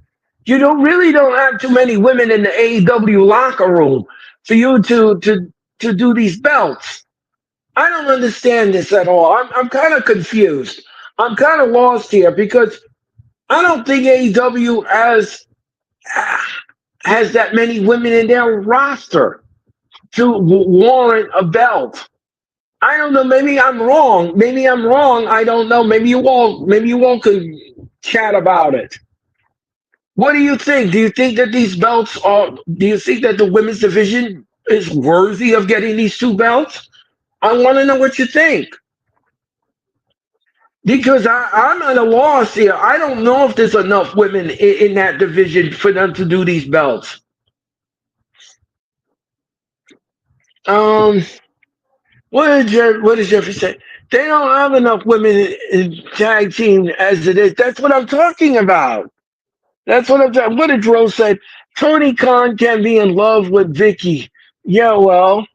A: You don't have too many women in the AEW locker room for you to do these belts. I don't understand this at all. I'm kind of confused. I'm kind of lost here because I don't think AEW has that many women in their roster to warrant a belt. I don't know. Maybe I'm wrong. Maybe I'm wrong. I don't know. Maybe you all could chat about it. What do you think? Do you think that these belts are? Do you think that the women's division is worthy of getting these two belts? I want to know what you think because I'm at a loss here. I don't know if there's enough women in that division for them to do these belts. Um, what did Jeffrey say? They don't have enough women in tag team as it is. That's what I'm talking about. That's what I'm talking. What did Rose say? Tony Khan can be in love with Vicky. Yeah, well.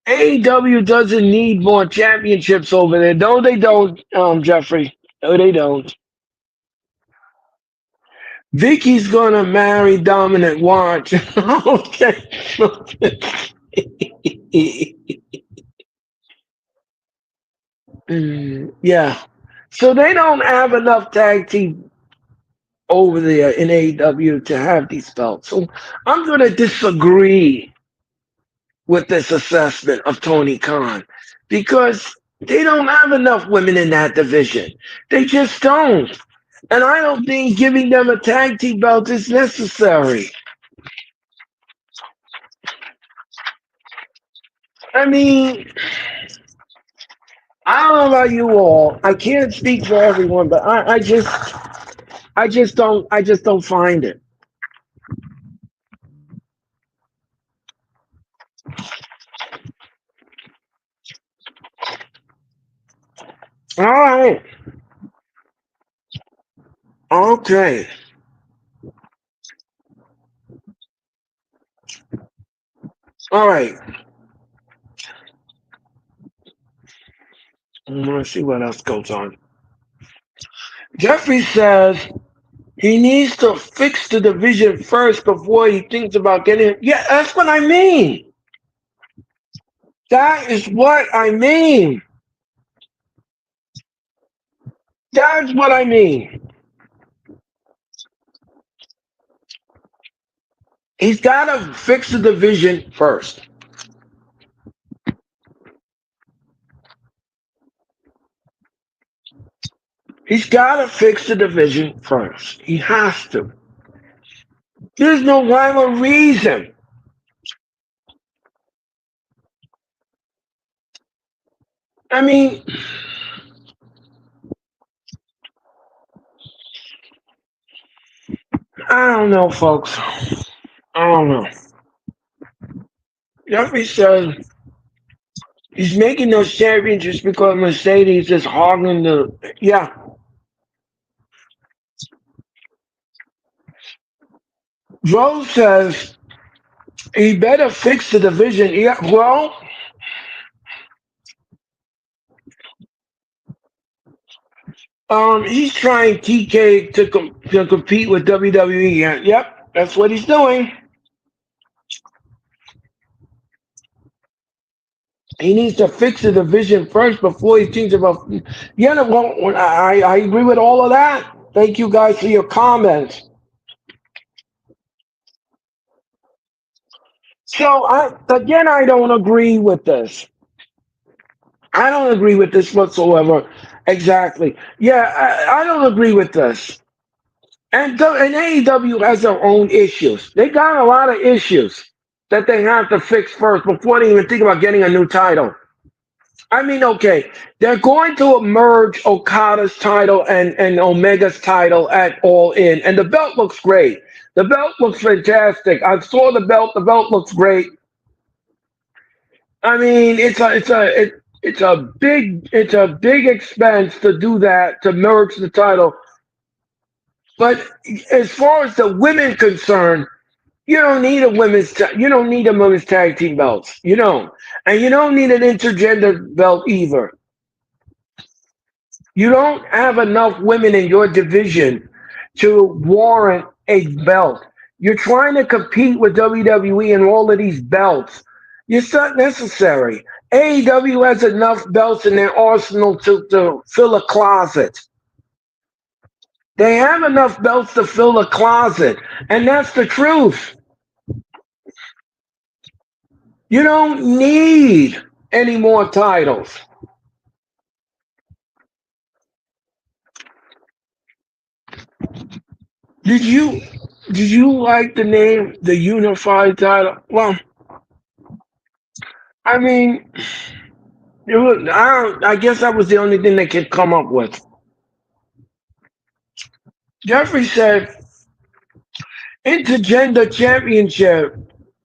A: AEW doesn't need more championships over there. No, they don't, Jeffrey. No, they don't. Vicky's gonna marry Dominic Watch. Okay. Yeah. So they don't have enough tag team over there in AEW to have these belts. So I'm gonna disagree with this assessment of Tony Khan because they don't have enough women in that division. They just don't. And I don't think giving them a tag team belt is necessary. I mean, I don't know about you all. I can't speak for everyone, but I just don't find it. All right. Okay. All right. Let's see what else goes on. Jeffrey says he needs to fix the division first before he thinks about getting. Yeah, that's what I mean. That is what I mean. That's what I mean. He's got to fix the division first. He's got to fix the division first. He has to. There's no rhyme or reason. I mean, I don't know, folks. I don't know. Jeffrey says he's making those championships because Mercedes is hogging the. Yeah. Joe says he better fix the division. Yeah, well, he's trying TK to compete with WWE. Yeah, yep, that's what he's doing. He needs to fix the division first before he thinks about. Yeah, no, well, I agree with all of that. Thank you guys for your comments. So I don't agree with this. I don't agree with this whatsoever. Exactly. Yeah, I don't agree with this. And AEW has their own issues. They got a lot of issues that they have to fix first before they even think about getting a new title. I mean, okay, they're going to merge Okada's title and Omega's title at All In, and the belt looks great. The belt looks fantastic. I saw the belt. The belt looks great. I mean, it's a big expense to do that to merge the title. But as far as the women concerned, you don't need a women's tag team belts. You don't, and you don't need an intergender belt either. You don't have enough women in your division to warrant a belt. You're trying to compete with WWE and all of these belts. It's not necessary. AEW has enough belts in their arsenal to fill a closet. They have enough belts to fill a closet, and that's the truth. You don't need any more titles. Did you did you like the name the unified title? Well, I mean, I guess that was the only thing they could come up with. Jeffrey said intergender championship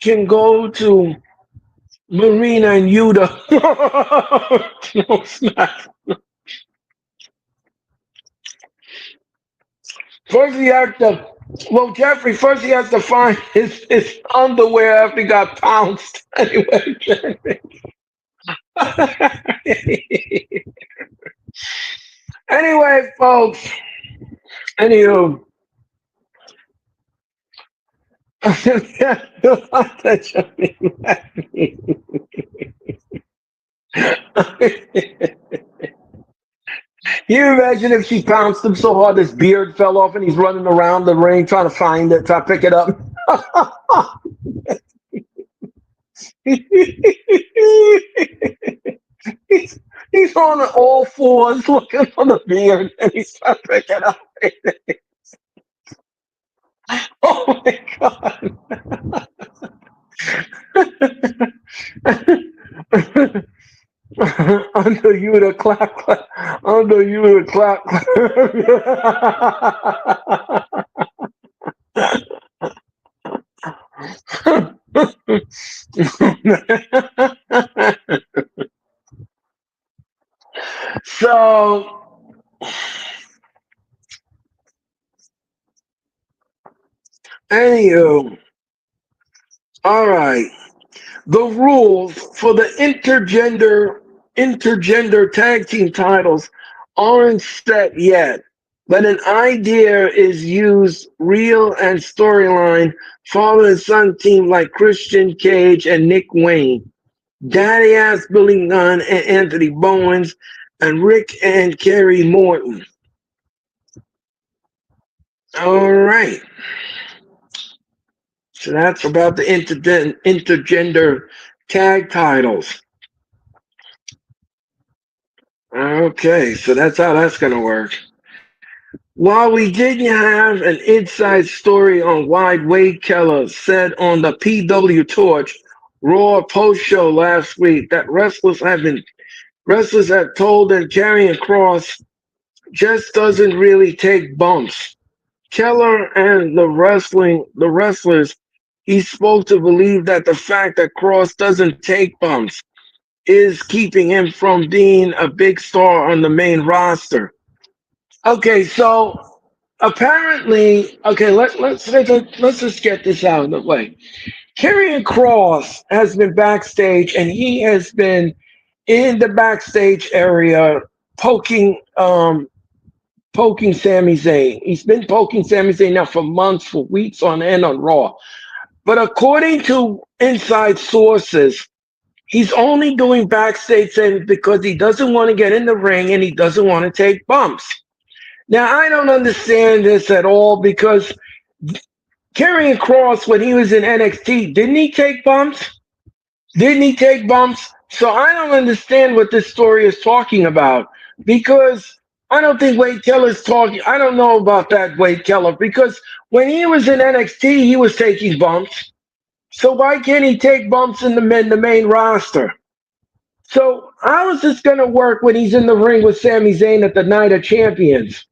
A: can go to Marina and Yuta. No, it's not. First he has to well, Jeffrey, first he has to find his underwear after he got pounced. Anyway. Anyway, folks. Anywho. Can you imagine if she pounced him so hard his beard fell off and he's running around the ring trying to find it, trying to pick it up? He's he's on all fours looking for the beard, and he's trying to pick it up. Oh my god! Under you to clap, clap. Under you to clap, clap. So, anywho, all right. The rules for the intergender tag team titles aren't set yet, but an idea is used real and storyline father and son team like Christian Cage and Nick Wayne, Daddy Ass Billy Gunn and Anthony Bowens, and Rick and Kerry Morton. All right. So that's about the intergender tag titles. Okay, so that's how that's going to work. While we didn't have an inside story on why Wade Keller said on the PW Torch Raw post show last week that wrestlers have told him carrying Cross just doesn't really take bumps. Keller and the wrestlers he's supposed to believe that the fact that Cross doesn't take bumps is keeping him from being a big star on the main roster. Okay, so apparently, okay, let's just get this out of the way. Karrion Cross has been backstage, and he has been in the backstage area poking Sami Zayn. He's been poking Sami Zayn now for months, for weeks on end on Raw. But according to inside sources, he's only doing backstage things because he doesn't want to get in the ring and he doesn't want to take bumps. Now, I don't understand this at all because Karrion Cross, when he was in NXT, didn't he take bumps? Didn't he take bumps? So I don't understand what this story is talking about because I don't think Wade Keller's talking. I don't know about that Wade Keller because when he was in NXT, he was taking bumps. So why can't he take bumps in the main roster? So how is this going to work when he's in the ring with Sami Zayn at the Night of Champions?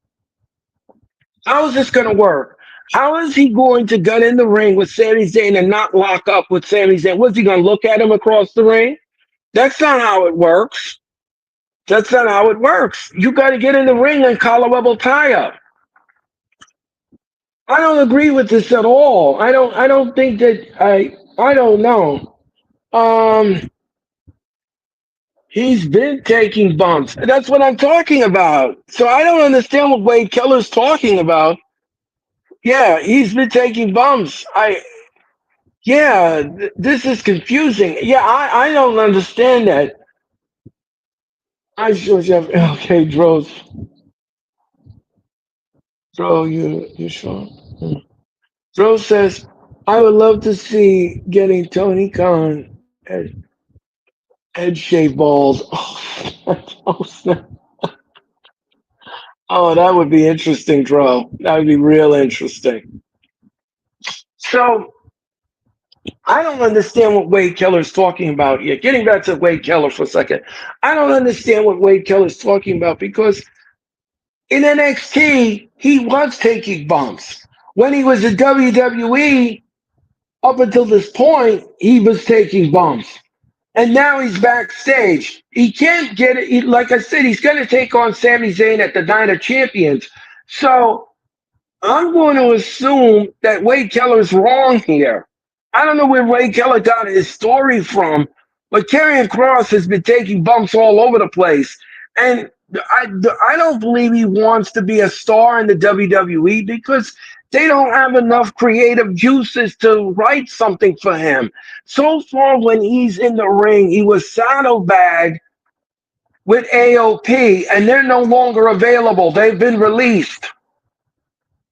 A: How is this going to work? How is he going to get in the ring with Sami Zayn and not lock up with Sami Zayn? Was he going to look at him across the ring? That's not how it works. That's not how it works. You got to get in the ring and collar tie up. I don't agree with this at all. I don't think that I don't know. Um he's been taking bumps. That's what I'm talking about. So I don't understand what Wade Keller's talking about. Yeah, he's been taking bumps. This is confusing. Yeah, I don't understand that. I sure have. Okay, Dro, you sure? Dro says, I would love to see getting Tony Khan head shave balls. Oh, that would be interesting, Dro. That would be real interesting. So I don't understand what Wade Keller's talking about here. Getting back to Wade Keller for a second, I don't understand what Wade Keller's talking about because in NXT he was taking bumps. When he was in WWE, up until this point, he was taking bumps. And now he's backstage. He can't get it. Like I said, he's going to take on Sami Zayn at the Night of Champions. So I'm going to assume that Wade Keller's wrong here. I don't know where Wade Keller got his story from, but Karrion Cross has been taking bumps all over the place. And I don't believe he wants to be a star in the WWE because they don't have enough creative juices to write something for him. So far, when he's in the ring, he was saddlebagged with AOP, and they're no longer available. They've been released.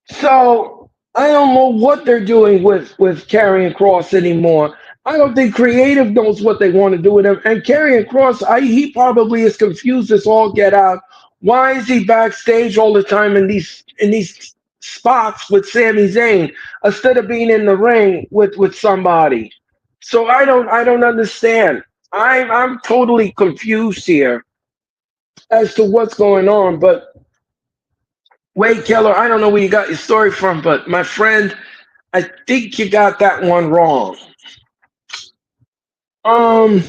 A: So I don't know what they're doing with Karrion Cross anymore. I don't think creative knows what they want to do with him. And Karrion Cross, he probably is confused as all get out. Why is he backstage all the time in these spots with Sami Zayn instead of being in the ring with somebody? So I don't understand. I'm totally confused here as to what's going on. But Wade Keller, I don't know where you got your story from, but my friend, I think you got that one wrong. Um,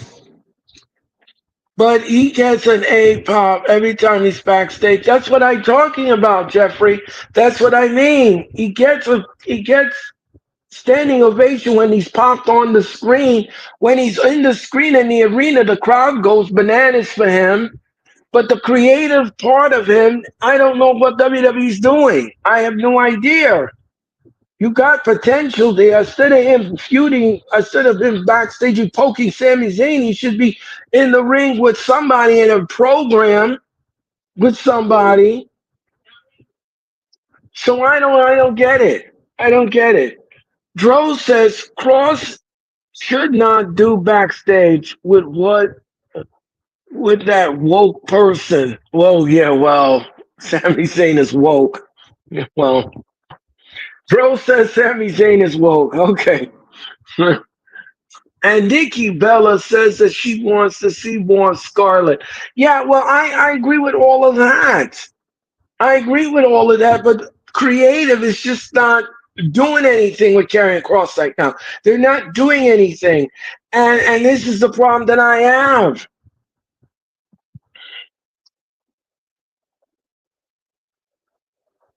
A: but he gets an A pop every time he's backstage. That's what I'm talking about, Jeffrey. That's what I mean. He gets standing ovation when he's popped on the screen. When he's in the screen in the arena, the crowd goes bananas for him. But the creative part of him, I don't know what WWE's doing. I have no idea. You got potential there. Instead of him feuding, instead of him backstage and poking Sami Zayn, he should be in the ring with somebody in a program with somebody. So I don't get it. I don't get it. Dro says Cross should not do backstage with that woke person. Well, yeah, well, Sami Zayn is woke. Yeah, well, Dro says Sami Zayn is woke. Okay. And Nikki Bella says that she wants to see more Scarlet. Yeah, well, I agree with all of that. I agree with all of that, but creative is just not doing anything with Karrion Cross right now. They're not doing anything. And this is the problem that I have.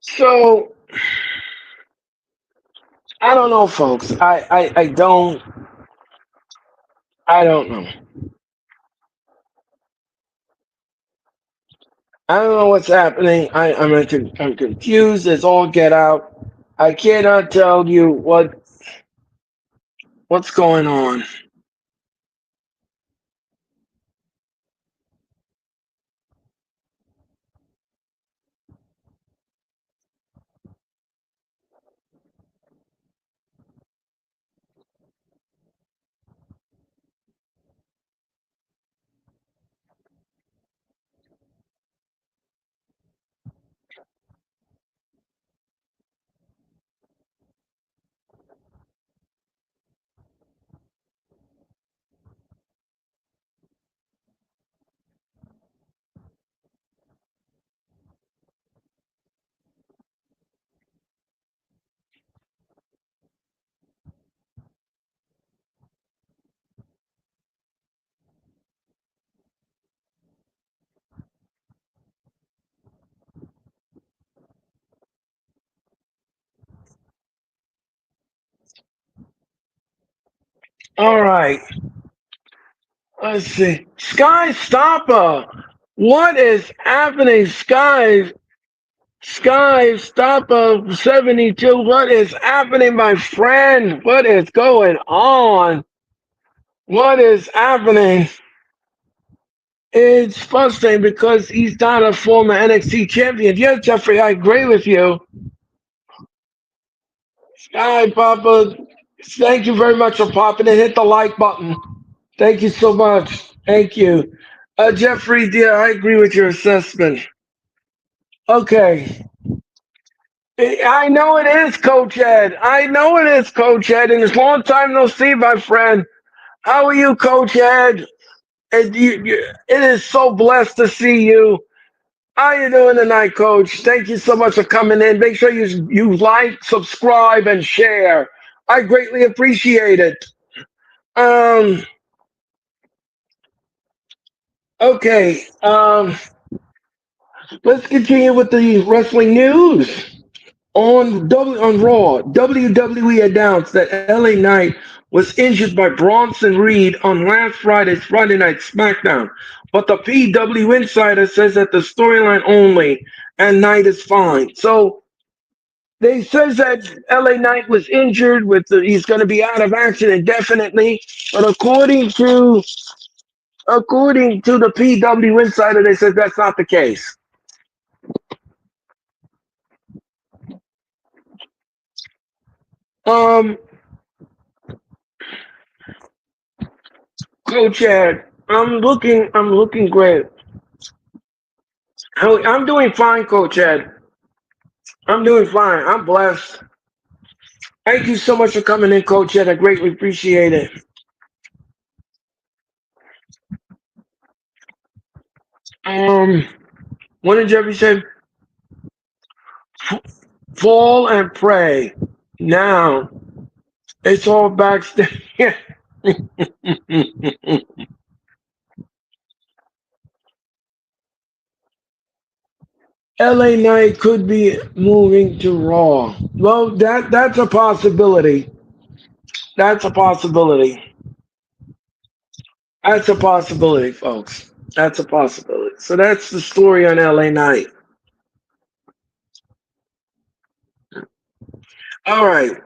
A: So I don't know, folks. I don't know. I don't know what's happening. I'm confused as all get out. I cannot tell you what's going on. All right. Let's see. Sky Stopper. What is happening, Sky Stopper 72? What is happening, my friend? What is going on? What is happening? It's frustrating because he's not a former NXT champion. Yes, Jeffrey, I agree with you. Sky Papa, thank you very much for popping and hit the like button. Thank you so much. Thank you. Jeffrey, dear, I agree with your assessment. Okay. I know it is, Coach Ed. I know it is, Coach Ed. And it's a long time no see, my friend. How are you, Coach Ed? It is so blessed to see you. How you doing tonight, Coach? Thank you so much for coming in. Make sure you like, subscribe, and share. I greatly appreciate it. Um. Okay. Let's continue with the wrestling news. On Raw, WWE announced that LA Knight was injured by Bronson Reed on last Friday's Friday Night SmackDown, but the PW Insider says that the storyline only, and Knight is fine. So they says that LA Knight was injured he's going to be out of action indefinitely, but according to the PW Insider, they said that's not the case. Um, Coach Ed, I'm looking great. I'm doing fine, Coach Ed. I'm doing fine. I'm blessed. Thank you so much for coming in, Coach Ed. I greatly appreciate it. Um, what did Jeffrey say? Fall and pray. Now it's all backstage. LA Knight could be moving to Raw. Well, that's a possibility. That's a possibility. That's a possibility, folks. That's a possibility. So that's the story on LA Knight. All right.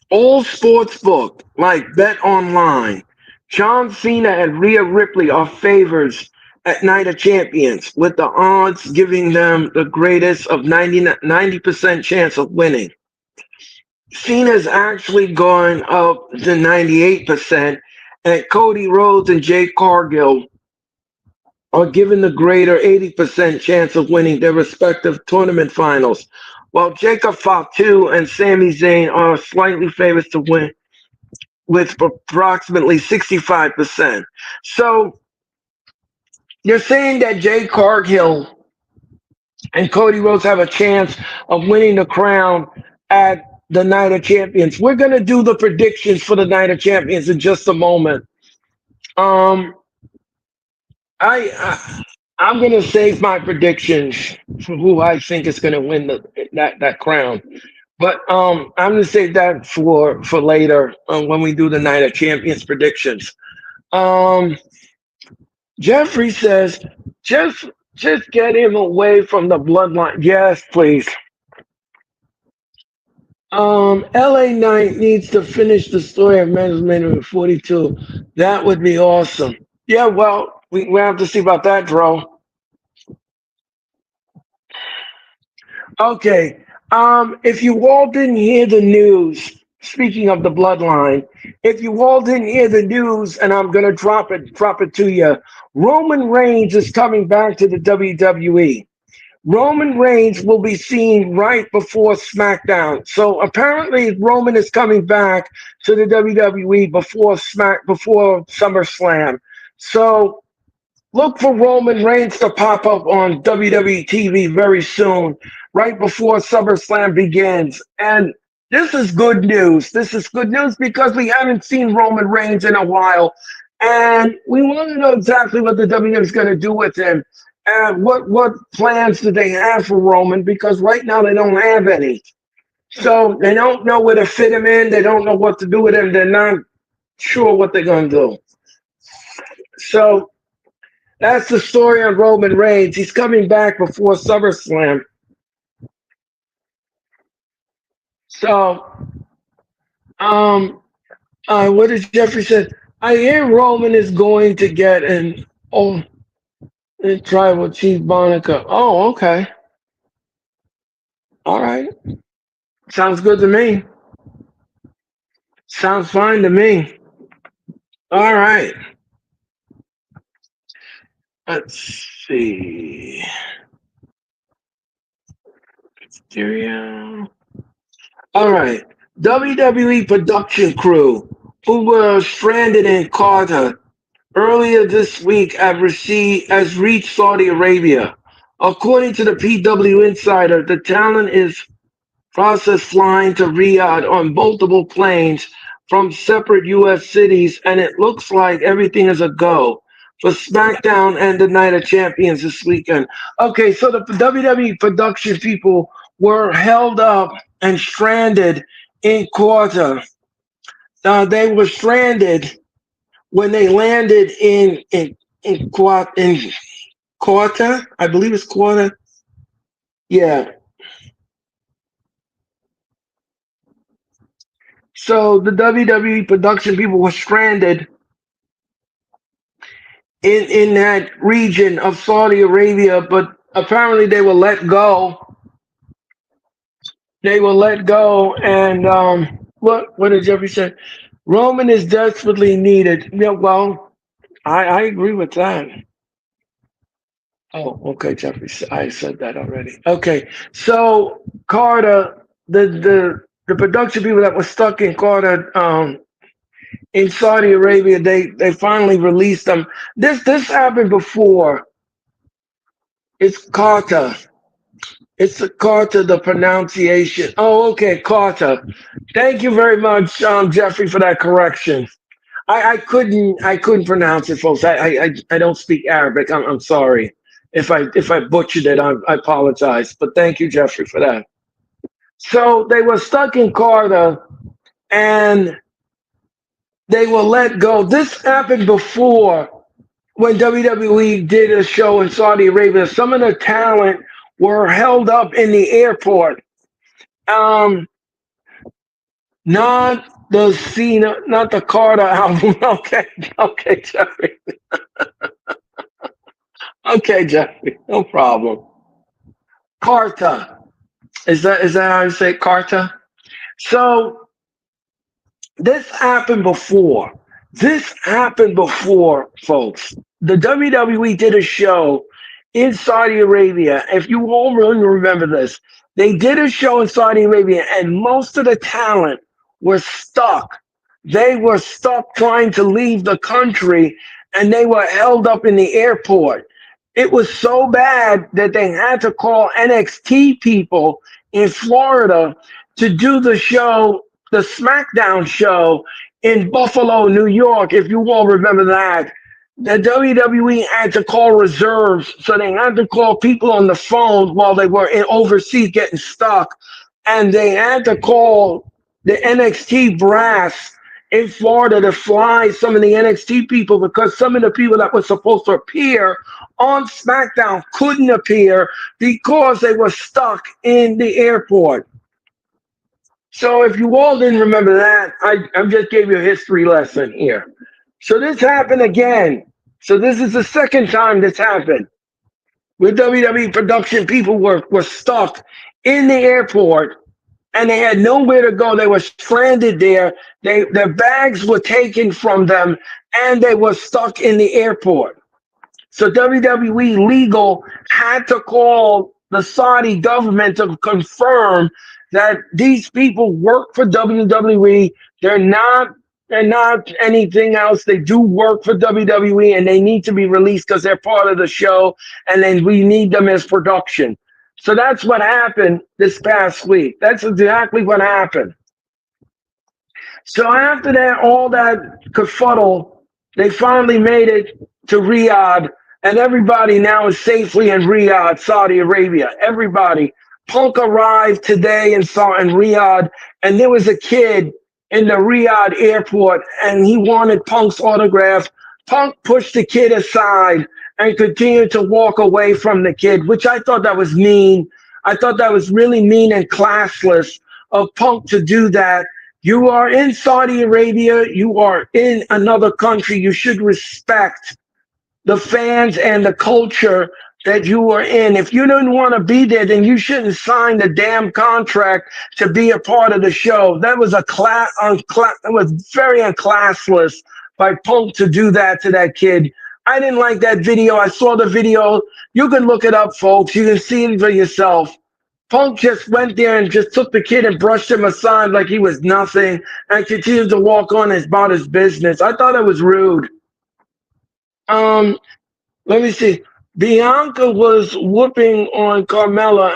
A: All sports book like Bet Online. John Cena and Rhea Ripley are favorites at Night of Champions, with the odds giving them the greatest of 90% chance of winning. Cena's actually going up to 98%, and Cody Rhodes and Jay Cargill are given the greater 80% chance of winning their respective tournament finals, while Jacob Fatu and Sami Zayn are slightly favorites to win with approximately 65%. So you're saying that Jay Cargill and Cody Rhodes have a chance of winning the crown at the Night of Champions. We're going to do the predictions for the Night of Champions in just a moment. Um, I'm going to save my predictions for who I think is going to win that crown. But I'm going to save that for later when we do the Night of Champions predictions. Um, Jeffrey says, just just get him away from the bloodline. Yes, please. LA Knight needs to finish the story of Men's Minute 42. That would be awesome. Yeah, well, we have to see about that, Dro. Okay. If you all didn't hear the news, speaking of the bloodline, if you all didn't hear the news, and I'm gonna drop it to you, Roman Reigns is coming back to the WWE. Roman Reigns will be seen right before SmackDown. So apparently Roman is coming back to the WWE before SummerSlam. So look for Roman Reigns to pop up on WWE TV very soon, right before SummerSlam begins. And this is good news. This is good news because we haven't seen Roman Reigns in a while. And we want to know exactly what the WWE is going to do with him. And what plans do they have for Roman? Because right now they don't have any. So they don't know where to fit him in. They don't know what to do with him. They're not sure what they're going to do. So that's the story on Roman Reigns. He's coming back before SummerSlam. So, um, what did Jeffrey said? I hear Roman is going to get an tribal chief Monica. Oh, okay. All right. Sounds good to me. Sounds fine to me. All right. Let's see. Stereo. All right. WWE production crew who were stranded in Carter earlier this week has reached Saudi Arabia. According to the PW Insider, the talent is process flying to Riyadh on multiple planes from separate U.S. cities, and it looks like everything is a go for SmackDown and the Night of Champions this weekend. Okay, so the WWE production people were held up and stranded in Qatar. They were stranded when they landed in Qatar. I believe it's Qatar. Yeah. So the WWE production people were stranded in that region of Saudi Arabia, but apparently they were let go. They were let go, and what did Jeffrey say? Roman is desperately needed. Yeah, well, I agree with that. Oh, okay, Jeffrey. I said that already. Okay, so Carter, the production people that were stuck in Carter, in Saudi Arabia, they finally released them. This happened before. It's Carter. It's a Carter. The pronunciation. Oh, okay, Carter. Thank you very much, Jeffrey, for that correction. I couldn't pronounce it, folks. I don't speak Arabic. I'm sorry if I butchered it. I apologize. But thank you, Jeffrey, for that. So they were stuck in Carter and they were let go. This happened before when WWE did a show in Saudi Arabia. Some of the talent were held up in the airport. Um, not the Cena, not the Carter album. Okay, okay, Jeffrey. Okay, Jeffrey. No problem. Carter. Is that how you say Carter? So this happened before. This happened before, folks. The WWE did a show in Saudi Arabia. If you all really remember this, they did a show in Saudi Arabia, and most of the talent was stuck. They were stuck trying to leave the country, and they were held up in the airport. It was so bad that they had to call NXT people in Florida to do the show, the SmackDown show in Buffalo, New York, if you all remember that. The WWE had to call reserves, so they had to call people on the phone while they were in overseas getting stuck, and they had to call the NXT brass in Florida to fly some of the NXT people because some of the people that were supposed to appear on SmackDown couldn't appear because they were stuck in the airport. So if you all didn't remember that, I just gave you a history lesson here. So this happened again. So this is the second time this happened. With WWE production, people were stuck in the airport and they had nowhere to go. They were stranded there. Their bags were taken from them and they were stuck in the airport. So WWE legal had to call the Saudi government to confirm that these people work for WWE. They're not they're not anything else. They do work for WWE and they need to be released because they're part of the show and then we need them as production. So that's what happened this past week. That's exactly what happened. So after that, all that kerfuddle, they finally made it to Riyadh, and everybody now is safely in Riyadh, Saudi Arabia. Everybody. Punk arrived today and saw in Riyadh, and there was a kid in the Riyadh airport, and he wanted Punk's autograph. Punk pushed the kid aside and continued to walk away from the kid, which I thought that was mean. I thought that was really mean and classless of Punk to do that. You are in Saudi Arabia. You are in another country. You should respect the fans and the culture that you are in. If you didn't want to be there, then you shouldn't sign the damn contract to be a part of the show. That was that was very unclassless by Punk to do that to that kid. I didn't like that video. I saw the video. You can look it up, folks. You can see it for yourself. Punk just went there and just took the kid and brushed him aside like he was nothing and continued to walk on about his business. I thought it was rude. Um, Let me see. Bianca was whooping on Carmella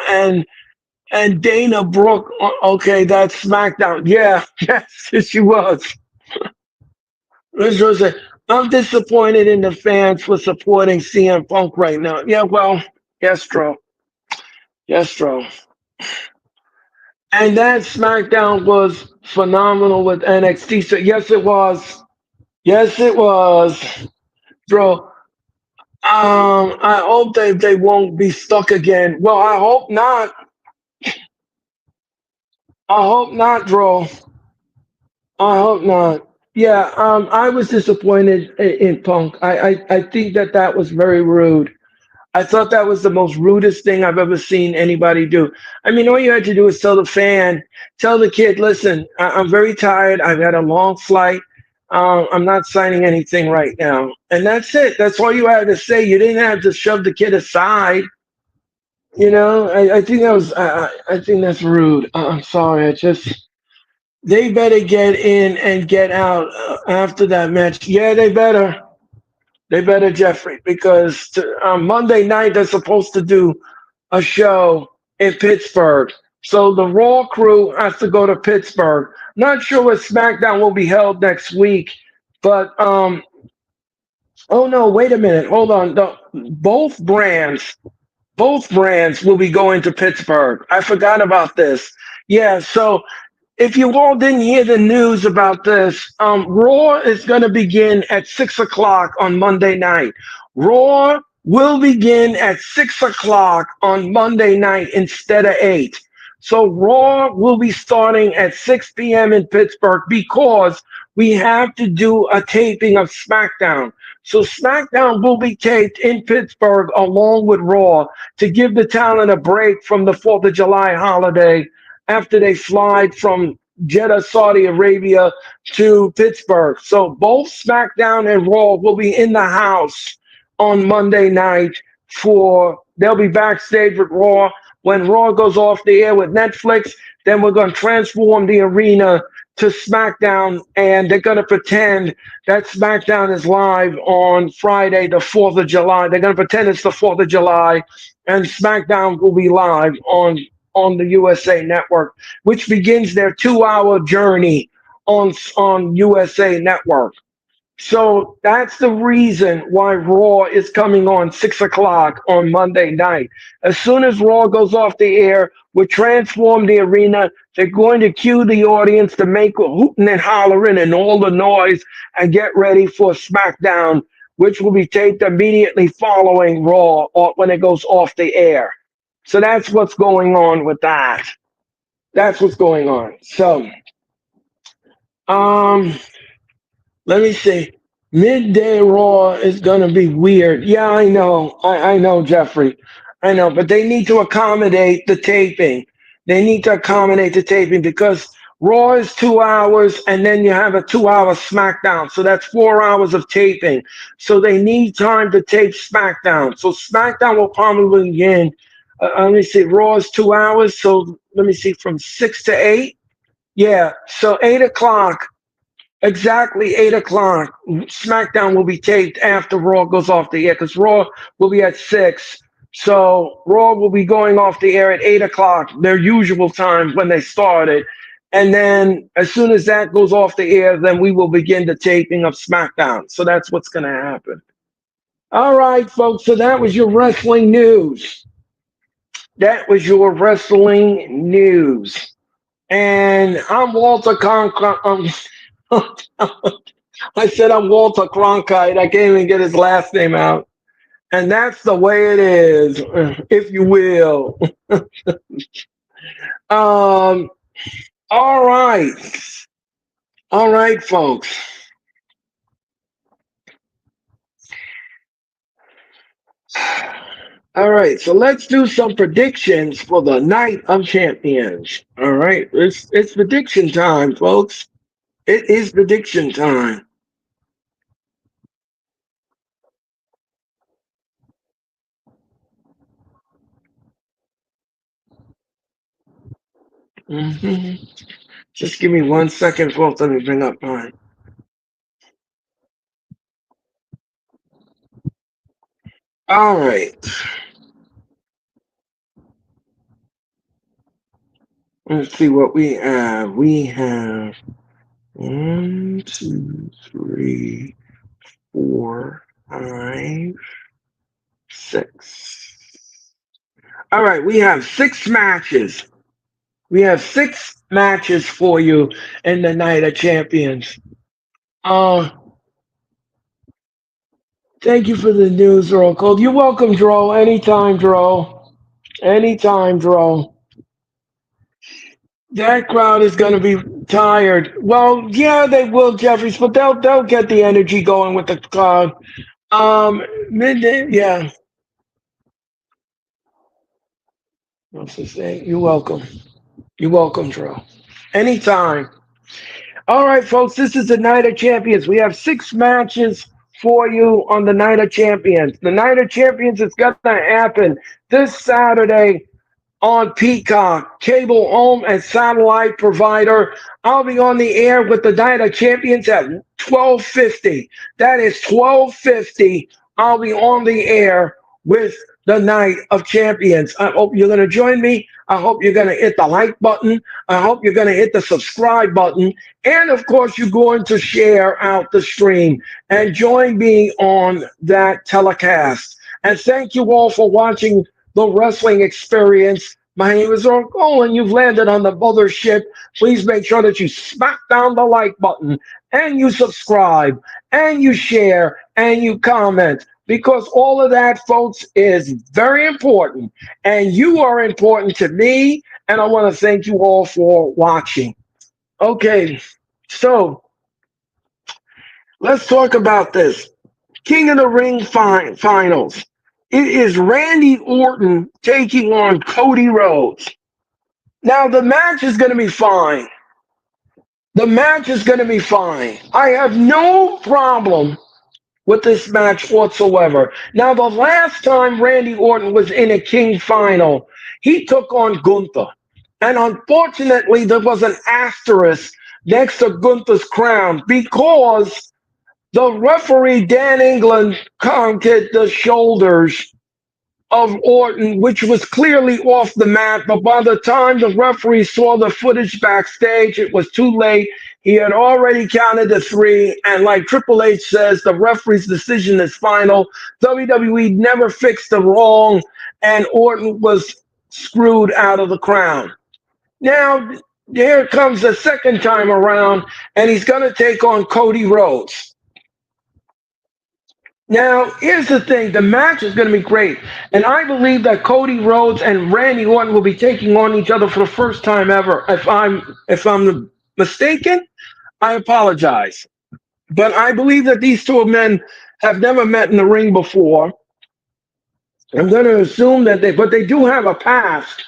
A: and Dana Brooke. Okay, that's SmackDown. Yeah, yes, she was. This was it. I'm disappointed in the fans for supporting CM Punk right now. Yeah, well, yes, Dro. Yes, Dro. And that SmackDown was phenomenal with NXT. So yes, it was. Yes, it was, Dro. I hope they won't be stuck again. Well, I hope not. I hope not, Dro. I hope not. Yeah, I was disappointed in Punk. I think that was very rude. I thought that was the most rudest thing I've ever seen anybody do. I mean, all you had to do is tell the fan, tell the kid, listen, I'm very tired. I've had a long flight. I'm not signing anything right now. And that's it. That's all you had to say. You didn't have to shove the kid aside. I think that was. I think that's rude. I'm sorry. I just. They better get in and get out after that match. Yeah, they better. They better, Jeffrey, because on Monday night they're supposed to do a show in Pittsburgh. So the Raw crew has to go to Pittsburgh. Not sure where SmackDown will be held next week, but oh no, wait a minute, hold on. Both brands will be going to Pittsburgh. I forgot about this. Yeah, so if you all didn't hear the news about this, Raw is going to begin at 6 o'clock on Monday night. Raw will begin at 6 o'clock on Monday night instead of 8. So Raw will be starting at 6 p.m. in Pittsburgh because we have to do a taping of SmackDown. So SmackDown will be taped in Pittsburgh along with Raw to give the talent a break from the 4th of July holiday after they fly from Jeddah, Saudi Arabia to Pittsburgh. So both SmackDown and Raw will be in the house on Monday night they'll be backstage with Raw. When Raw goes off the air with Netflix, then we're going to transform the arena to SmackDown and they're going to pretend that SmackDown is live on Friday, the 4th of July. They're going to pretend it's the 4th of July and SmackDown will be live on the USA Network, which begins their 2-hour journey on USA Network. So that's the reason why Raw is coming on 6 o'clock on Monday night. As soon as Raw goes off the air, we transform the arena. They're going to cue the audience to make a hooting and hollering and all the noise and get ready for SmackDown, which will be taped immediately following Raw or when it goes off the air. So that's what's going on with that. That's what's going on. So, um, let me see. Midday Raw is gonna be weird. Yeah, I know. I know, Jeffrey. I know, but they need to accommodate the taping. They need to accommodate the taping because Raw is 2 hours and then you have a 2 hour SmackDown. So that's 4 hours of taping. So they need time to tape SmackDown. So SmackDown will probably begin. Let me see. Raw is 2 hours. So let me see from 6 to 8. Yeah. So 8 o'clock. Exactly 8 o'clock. SmackDown will be taped after Raw goes off the air because Raw will be at 6. So Raw will be going off the air at 8 o'clock, their usual time when they started. And then as soon as that goes off the air, then we will begin the taping of SmackDown. So that's what's going to happen. All right, folks. So that was your wrestling news. That was your wrestling news. And I'm Walter Conk. I said I'm Walter Cronkite. I can't even get his last name out. And that's the way it is, if you will. Um, all right. All right, folks. All right, so let's do some predictions for the Night of Champions. All right, it's prediction time, folks. It is prediction time. hmm Just give me 1 second, folks. Let me bring up mine. All right. Let's see what we have. We have 1, 2, 3, 4, 5, 6. All right, we have 6 matches. We have 6 matches for you in the Night of Champions. Uh, Thank you for the news, Earl Cole. You're welcome, Dro. Anytime, Dro. Anytime, Dro. That crowd is going to be tired. Well, yeah, they will, Jeffries, but they'll get the energy going with the crowd. Midday, yeah. What's his name? You're welcome. You're welcome, Dro. Anytime. All right, folks, this is the Night of Champions. We have 6 matches for you on the Night of Champions. The Night of Champions is going to happen this Saturday on Peacock, cable home and satellite provider. I'll be on the air with the Night of Champions at 12:50. That is 12:50. I'll be on the air with the Night of Champions. I hope you're going to join me. I hope you're going to hit the like button. I hope you're going to hit the subscribe button. And of course, you're going to share out the stream and join me on that telecast. And thank you all for watching the wrestling experience. My name is Earl, and you've landed on the mothership. Please make sure that you smack down the like button and you subscribe and you share and you comment because all of that, folks, is very important. And you are important to me. And I want to thank you all for watching. Okay, so let's talk about this. King of the Ring finals. It is Randy Orton taking on Cody Rhodes. Now, the match is going to be fine. The match is going to be fine. I have no problem with this match whatsoever. Now, the last time Randy Orton was in a King final, he took on Gunther. And unfortunately, there was an asterisk next to Gunther's crown because the referee, Dan England, counted the shoulders of Orton, which was clearly off the mat. But by the time the referee saw the footage backstage, it was too late. He had already counted the 3. And like Triple H says, the referee's decision is final. WWE never fixed the wrong, and Orton was screwed out of the crown. Now, here comes the second time around, and he's going to take on Cody Rhodes. Now, here's the thing. The match is going to be great. And I believe that Cody Rhodes and Randy Orton will be taking on each other for the first time ever. If I'm mistaken, I apologize. But I believe that these two men have never met in the ring before. I'm going to assume that they do have a past.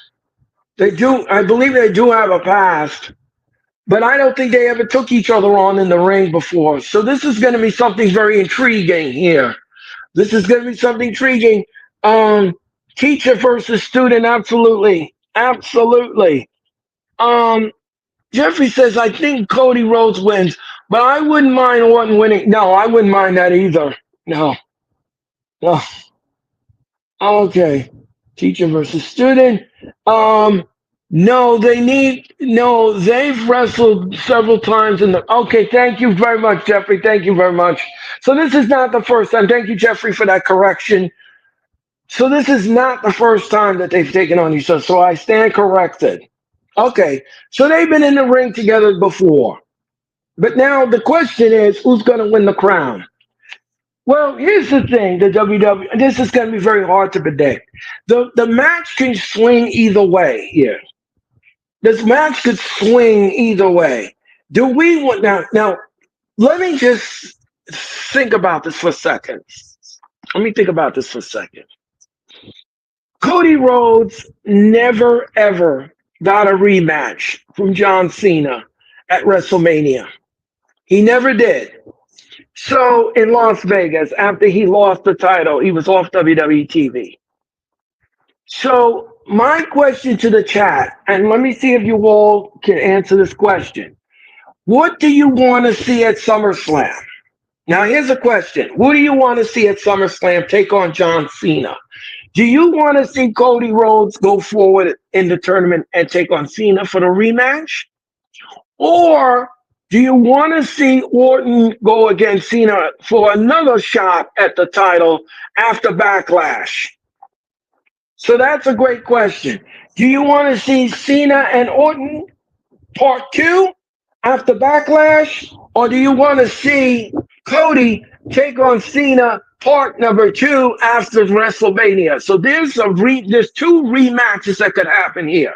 A: They do, I believe they do have a past. But I don't think they ever took each other on in the ring before. So this is going to be something very intriguing here. This is going to be something intriguing. Teacher versus student, absolutely, absolutely. Um, Jeffrey says, I think Cody Rhodes wins, but I wouldn't mind Orton winning. No, I wouldn't mind that either. No, no. Okay, teacher versus student. No, they've wrestled several times in the. Okay, thank you very much, Jeffrey. Thank you very much. So this is not the first time. Thank you, Jeffrey, for that correction. So this is not the first time that they've taken on each other. So I stand corrected. Okay, so they've been in the ring together before. But now the question is, who's going to win the crown? Well, here's the thing, the WWE, this is going to be very hard to predict. The match can swing either way here. This match could swing either way. Do we want now let me just think about this for a second. Let me think about this for a second. Cody Rhodes never ever got a rematch from John Cena at WrestleMania. He never did. So in Las Vegas, after he lost the title, he was off WWE TV. So my question to the chat, and let me see if you all can answer this question. What do you want to see at SummerSlam? Now here's a question. Who do you want to see at SummerSlam take on John Cena? Do you want to see Cody Rhodes go forward in the tournament and take on Cena for the rematch? Or do you want to see Orton go against Cena for another shot at the title after Backlash? So that's a great question. Do you want to see Cena and Orton part 2 after Backlash? Or do you want to see Cody take on Cena part number 2 after WrestleMania? So there's there's 2 rematches that could happen here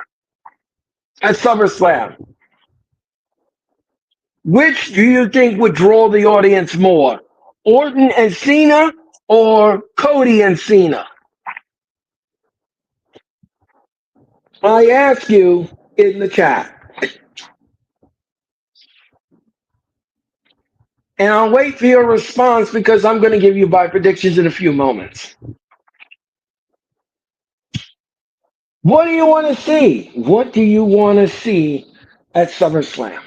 A: at SummerSlam. Which do you think would draw the audience more? Orton and Cena or Cody and Cena? I ask you in the chat. And I'll wait for your response because I'm going to give you my predictions in a few moments. What do you want to see? What do you want to see at SummerSlam?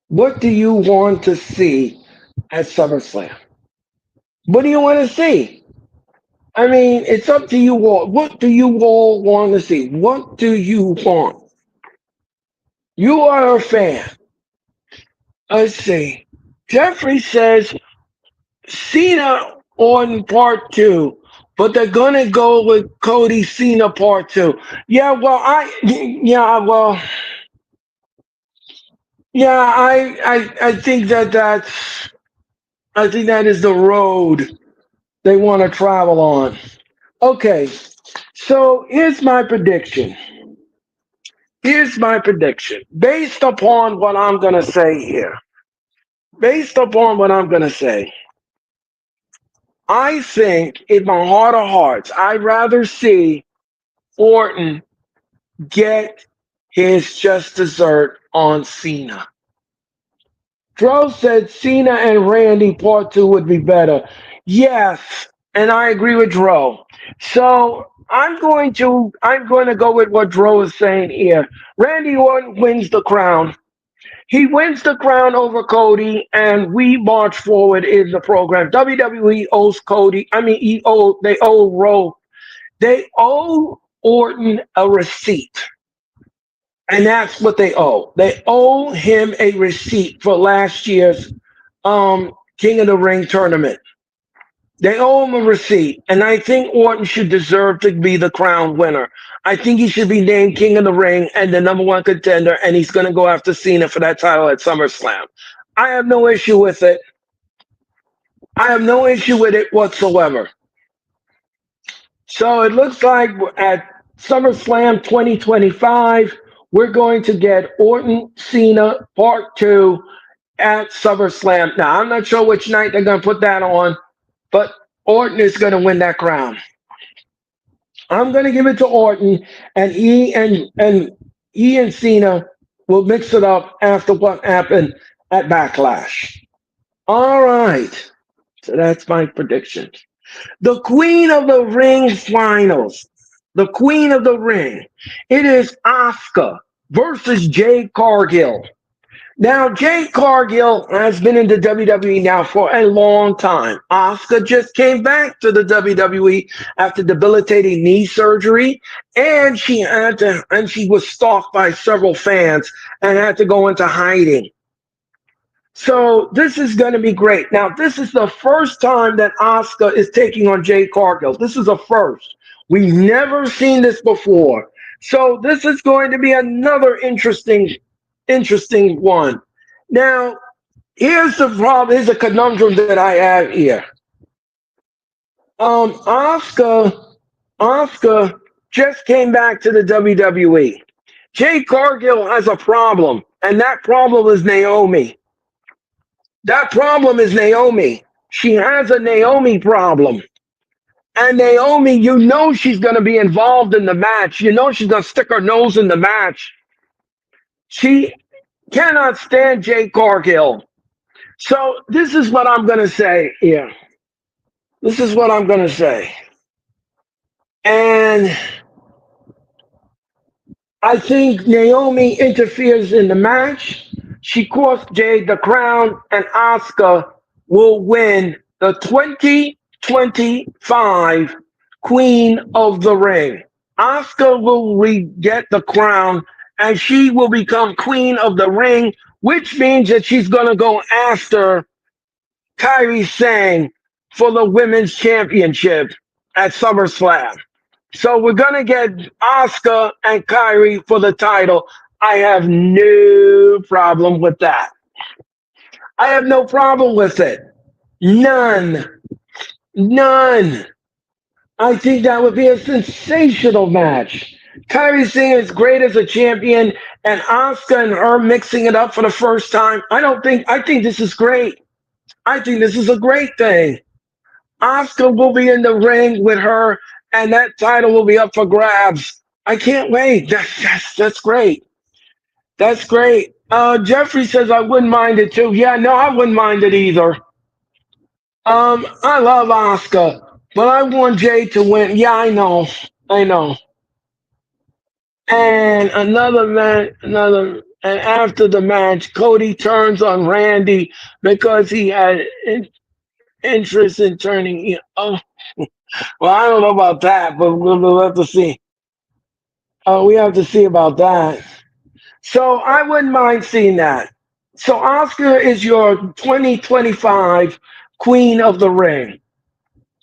A: What do you want to see at SummerSlam? What do you want to see? I mean, it's up to you all. What do you all want to see? What do you want? You are a fan. Let's see. Jeffrey says Cena on part two, but they're gonna go with Cody Cena part two. Yeah, well, I think I think that is the road they want to travel on. Okay, so here's my prediction. Here's my prediction based upon what I'm gonna say here. Based upon what I'm gonna say, I think in my heart of hearts, I'd rather see Orton get his just dessert on Cena. Dro said Cena and Randy part two would be better. Yes, and I agree with Dro. So I'm going to go with what Dro is saying here. Randy Orton wins the crown. He wins the crown over Cody, and we march forward in the program. WWE owes Cody. I mean, they owe they owe Orton a receipt. And that's what they owe. They owe him a receipt for last year's King of the Ring tournament. They owe him a receipt. And I think Orton should deserve to be the crown winner. I think he should be named King of the Ring and the number one contender, and he's going to go after Cena for that title at SummerSlam. I have no issue with it. I have no issue with it whatsoever. So it looks like at SummerSlam 2025, we're going to get Orton Cena Part 2 at SummerSlam. Now, I'm not sure which night they're going to put that on, but Orton is going to win that crown. I'm going to give it to Orton, and he and Cena will mix it up after what happened at Backlash. All right. So that's my prediction. The Queen of the Ring finals. The Queen of the Ring. It is Asuka versus Jade Cargill. Now, Jade Cargill has been in the WWE now for a long time. Asuka just came back to the WWE after debilitating knee surgery, and she was stalked by several fans and had to go into hiding. So this is going to be great. Now, this is the first time that Asuka is taking on Jade Cargill. This is a first. We've never seen this before. So this is going to be another interesting one. Now, here's the problem. Here's a conundrum that I have here. Asuka just came back to the WWE. Jade Cargill has a problem, and that problem is Naomi. That problem is Naomi. She has a Naomi problem. And Naomi, you know she's going to be involved in the match. You know she's going to stick her nose in the match. She cannot stand Jade Cargill. So this is what I'm going to say here. This is what I'm going to say. And I think Naomi interferes in the match. She costs Jade the crown, and Asuka will win the 2025 Queen of the Ring. Asuka will get the crown, and she will become Queen of the Ring, which means that she's going to go after Kairi Sane for the Women's Championship at SummerSlam. So we're going to get Asuka and Kairi for the title. I have no problem with that. I have no problem with it. None. None. I think that would be a sensational match. Kairi Sane is great as a champion, and Asuka and her mixing it up for the first time. I think this is great. I think this is a great thing. Oscar will be in the ring with her, and that title will be up for grabs. I can't wait. That's great. That's great. Jeffrey says I wouldn't mind it too. Yeah, no, I wouldn't mind it either. I love Oscar, but I want Jay to win. Yeah, I know. And and after the match, Cody turns on Randy because he had interest in turning. Oh, well, I don't know about that, but we'll have to see. We have to see about that. So I wouldn't mind seeing that. So Oscar is your 2025 Queen of the Ring.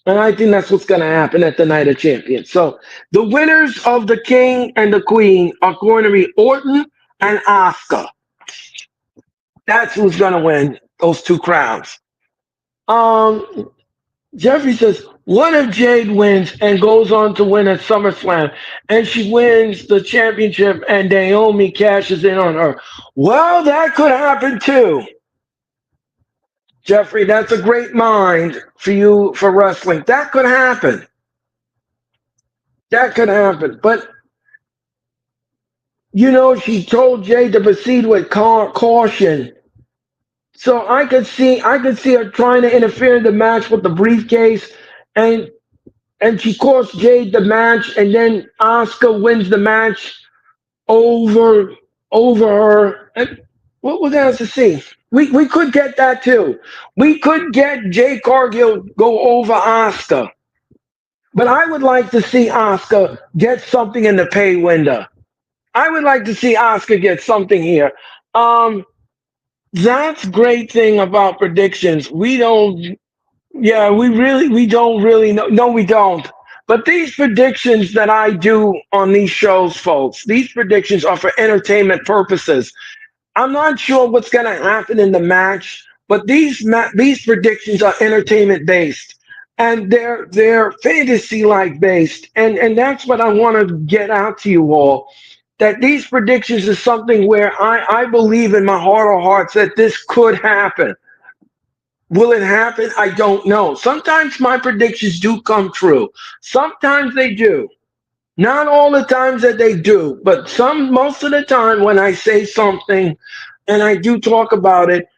A: And I think that's what's going to happen at the Night of Champions. So the winners of the King and the Queen are going to be Orton and Asuka. That's who's going to win those two crowns. Um, Jeffrey says, what if Jade wins and goes on to win at SummerSlam and she wins the championship and Naomi cashes in on her? Well, that could happen too. Jeffrey, that's a great mind for you for wrestling. That could happen. That could happen. But she told Jay to proceed with caution. So I could see her trying to interfere in the match with the briefcase, and she costs Jade the match, and then Asuka wins the match over her. And what we're gonna have to see. We could get that too. We could get Jade Cargill go over Asuka, but I would like to see Asuka get something in the pay window. I would like to see Asuka get something here. Um, That's great thing about predictions. We don't, yeah, we don't really know. No, we don't. But these predictions that I do on these shows, folks, these predictions are for entertainment purposes. I'm not sure what's going to happen in the match, but these predictions are entertainment based, and they're fantasy like based, and that's what I want to get out to you all. That these predictions is something where I believe in my heart of hearts that this could happen. Will it happen? I don't know. Sometimes my predictions do come true. Sometimes they do. Not all the times that they do, but most of the time when I say something and I do talk about it,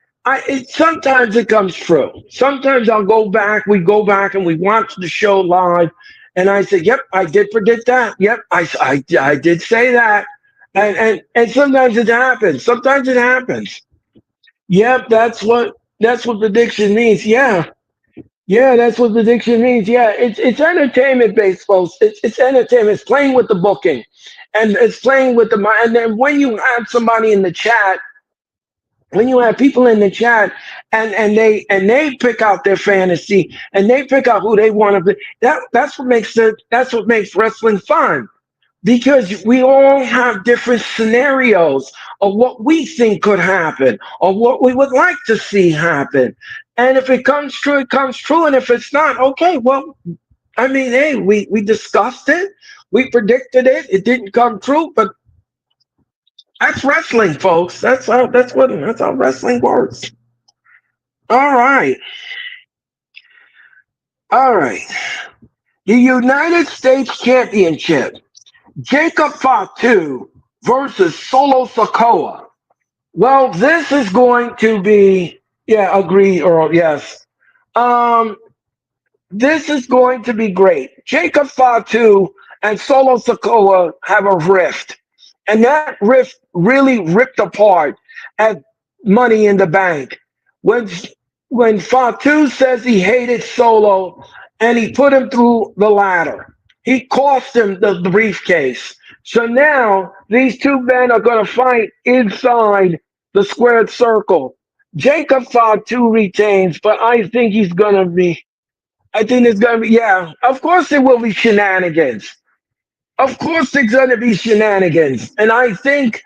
A: sometimes it comes true. Sometimes we go back and we watch the show live, and I say, "Yep, I did predict that. Yep, I did say that," and sometimes it happens. Sometimes it happens. Yep, that's what prediction means. Yeah, yeah, that's what prediction means. Yeah, it's entertainment based, folks. It's entertainment. It's playing with the booking, and it's playing with the mind. And then when you have somebody in the chat, when you have people in the chat, and they pick out their fantasy and they pick out who they want to be, that's what makes it. That's what makes wrestling fun, because we all have different scenarios of what we think could happen or what we would like to see happen. And if it comes true, it comes true. And if it's not, okay, well, I mean, hey, we discussed it, we predicted it, it didn't come true, but that's wrestling, folks. That's how wrestling works. All right. All right. The United States Championship. Jacob Fatu versus Solo Sokoa. Well, this is going to be, yeah, agree, Earl. Yes. Um, this is going to be great. Jacob Fatu and Solo Sokoa have a rift, and that rift really ripped apart at Money in the Bank. When when Fatu says he hated Solo and he put him through the ladder, he cost him the briefcase. So now these two men are going to fight inside the squared circle. Jacob Fatu retains, but I think he's going to be. I think it's going to be. Yeah, of course there will be shenanigans. Of course there's going to be shenanigans, and I think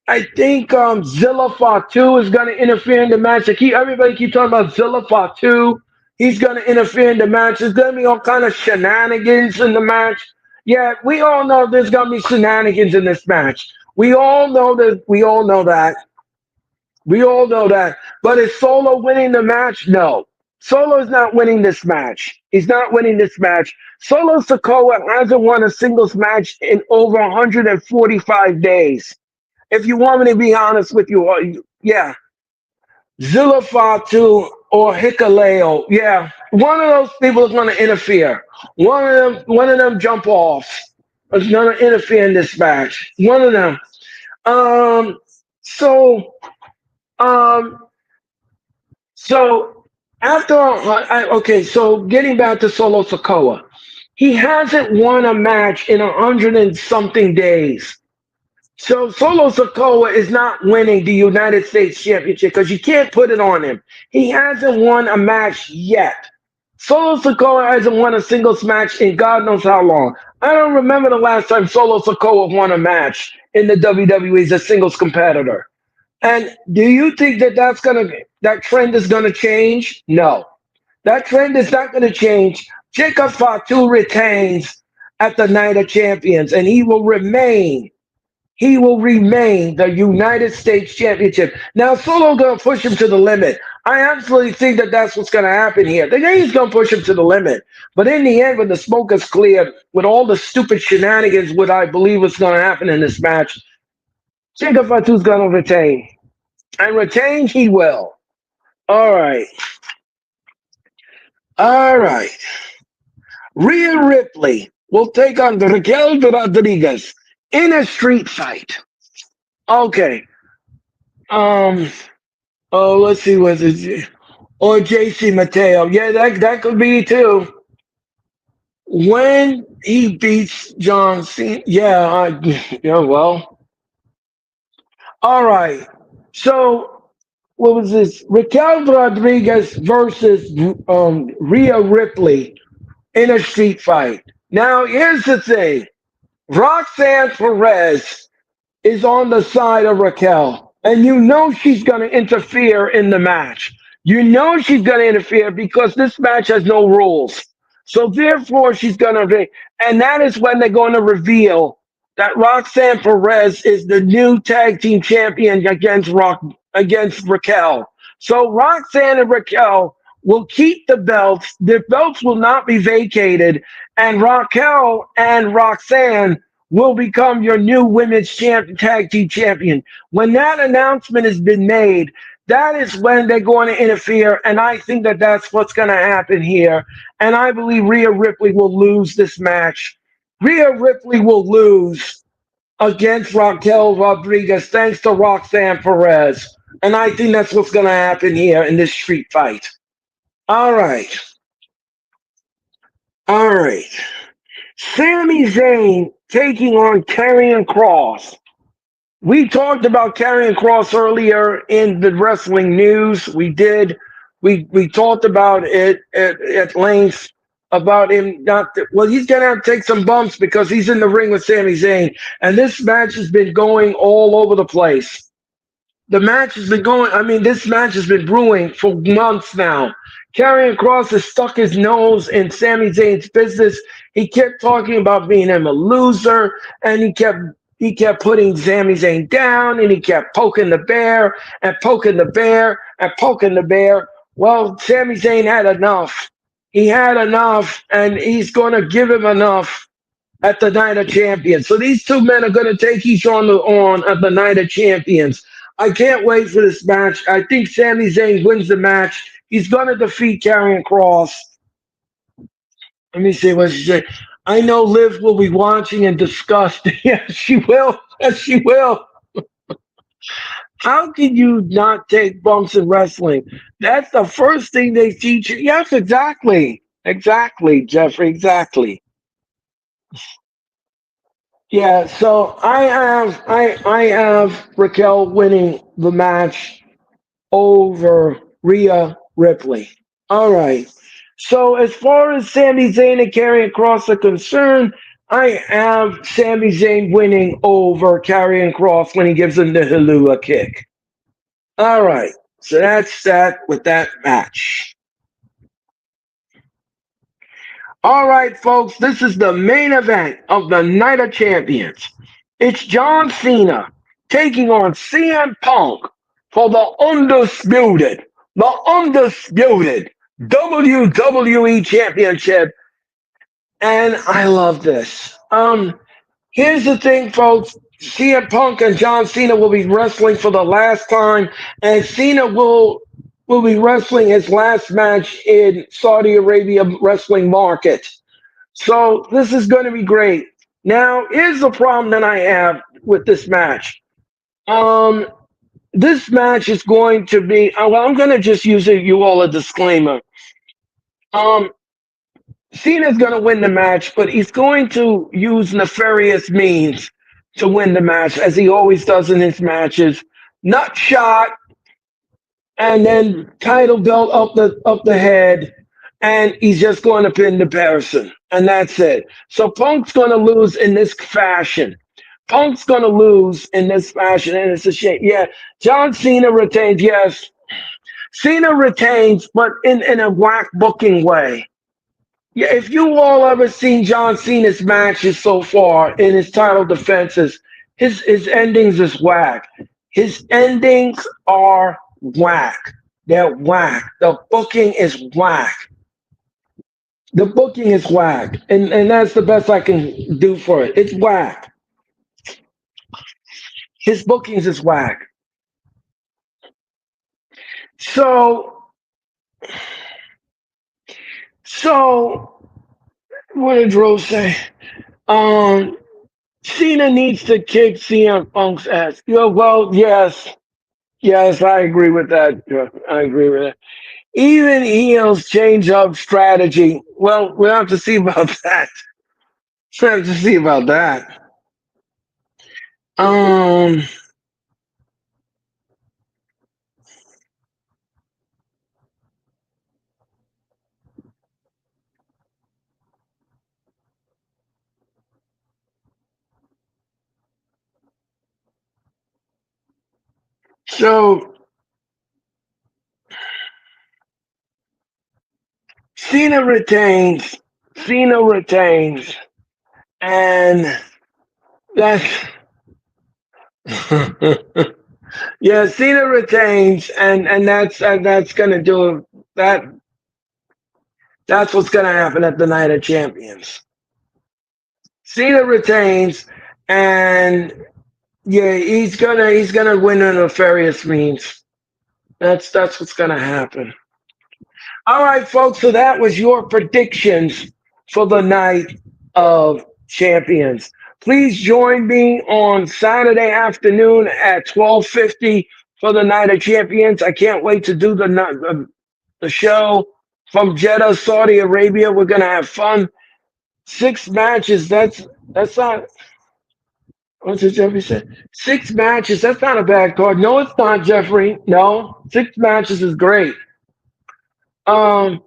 A: Zilla Fatu is going to interfere in the match. Everybody keep talking about Zilla Fatu. He's going to interfere in the match. There's going to be all kind of shenanigans in the match. Yeah, we all know there's going to be shenanigans in this match. We all know that. We all know that. We all know that. But is Solo winning the match? No. Solo's not winning this match. He's not winning this match. Solo Sikoa hasn't won a singles match in over 145 days. If you want me to be honest with you, yeah, Zilafatu or Hikaleo, yeah, one of those people is going to interfere. One of them jump offs is going to interfere in this match. One of them. Um, so, um, so after okay, so getting back to Solo Sokoa, he hasn't won a match in 100 and something days. So Solo Sokoa is not winning the United States Championship because you can't put it on him. He hasn't won a match yet. Solo Sokoa hasn't won a singles match in God knows how long. I don't remember the last time Solo Sokoa won a match in the WWE as a singles competitor. And do you think that that trend is gonna change? No, that trend is not gonna change. Jacob Fatu retains at the Night of Champions, and he will remain. He will remain the United States Championship. Now, Solo gonna push him to the limit. I absolutely think that that's what's gonna happen here. The game's gonna push him to the limit. But in the end, when the smoke is cleared, with all the stupid shenanigans, what I believe is gonna happen in this match, Jacob Fatu's gonna retain. And retain he will. All right. All right. Rhea Ripley will take on Raquel Rodriguez in a street fight. Okay. Um. Oh, let's see. Was it or JC Mateo? Yeah, that could be too. When he beats John Cena. Yeah. Yeah. Well. All right. So what was this? Raquel Rodriguez versus Rhea Ripley in a street fight. Now, here's the thing. Roxanne Perez is on the side of Raquel, and you know she's going to interfere in the match. You know she's going to interfere because this match has no rules. So therefore, she's going to, and that is when they're going to reveal that Roxanne Perez is the new tag team champion against Raquel. So Roxanne and Raquel will keep the belts. The belts will not be vacated, and Raquel and Roxanne will become your new tag team champion. When that announcement has been made, that is when they're going to interfere, and I think that that's what's going to happen here. And I believe Rhea Ripley will lose this match. Rhea Ripley will lose against Raquel Rodriguez thanks to Roxanne Perez. And I think that's what's going to happen here in this street fight. All right. All right. Sami Zayn taking on Karrion Kross. We talked about Karrion Kross earlier in the wrestling news. We did. We talked about it at length about him not. Well, he's gonna have to take some bumps because he's in the ring with Sami Zayn, and this match has been going all over the place. The match has been going. I mean, this match has been brewing for months now. Karrion Kross has stuck his nose in Sami Zayn's business. He kept talking about being him a loser, and he kept putting Sami Zayn down, and he kept poking the bear and poking the bear and poking the bear. Well, Sami Zayn had enough. He had enough, and he's going to give him enough at the Night of Champions. So these two men are going to take each on at the Night of Champions. I can't wait for this match. I think Sami Zayn wins the match. He's going to defeat Karrion Kross. Let me see what she said. I know Liv will be watching and disgust. Yes, she will. Yes, she will. How can you not take bumps in wrestling? That's the first thing they teach you. Yes, exactly. Exactly, Jeffrey. Exactly. Yeah, so I have Raquel winning the match over Rhea Ripley. All right. So as far as Sami Zayn and Karrion Kross are concerned, I have Sami Zayn winning over Karrion Kross when he gives him the Helua kick. All right. So that's that with that match. All right, folks, this is the main event of the Night of Champions. It's John Cena taking on CM Punk for the undisputed WWE Championship. And I love this. Here's the thing, folks. CM Punk and John Cena will be wrestling for the last time, and Cena will be wrestling his last match in Saudi Arabia wrestling market. So this is going to be great. Now, here's the problem that I have with this match. Um, this match is going to be. Well, I'm going to just use you all a disclaimer. Um, Cena's going to win the match, but he's going to use nefarious means to win the match, as he always does in his matches. Nut shot, and then title belt up the head, and he's just going to pin the person, and that's it. So Punk's going to lose in this fashion. Punk's going to lose in this fashion, and it's a shame. Yeah, John Cena retains. Yes, Cena retains, but in a whack booking way. Yeah, if you all ever seen John Cena's matches so far in his title defenses, his endings is whack. His endings are whack. They're whack. The booking is whack. The booking is whack. And that's the best I can do for it. It's whack. His bookings is whack. So so what did Drew say? Um Cena needs to kick CM Punk's ass. Yeah, well, yes. Yes, I agree with that. Yeah, I agree with that. Even heels change up strategy. Well, we'll have to see about that. We'll have to see about that. Um. So Cena retains. Cena retains, and that's yeah. Cena retains, and that's gonna do it. That's what's gonna happen at the Night of Champions. Cena retains, and yeah, he's gonna win in nefarious means. That's what's gonna happen. All right, folks. So that was your predictions for the Night of Champions. Please join me on Saturday afternoon at 12:50 for the Night of Champions. I can't wait to do the show from Jeddah, Saudi Arabia. We're gonna have fun. 6 matches. That's not. What's it Jeffrey said? 6 matches. That's not a bad card. No, it's not, Jeffrey. No, 6 matches is great. Um,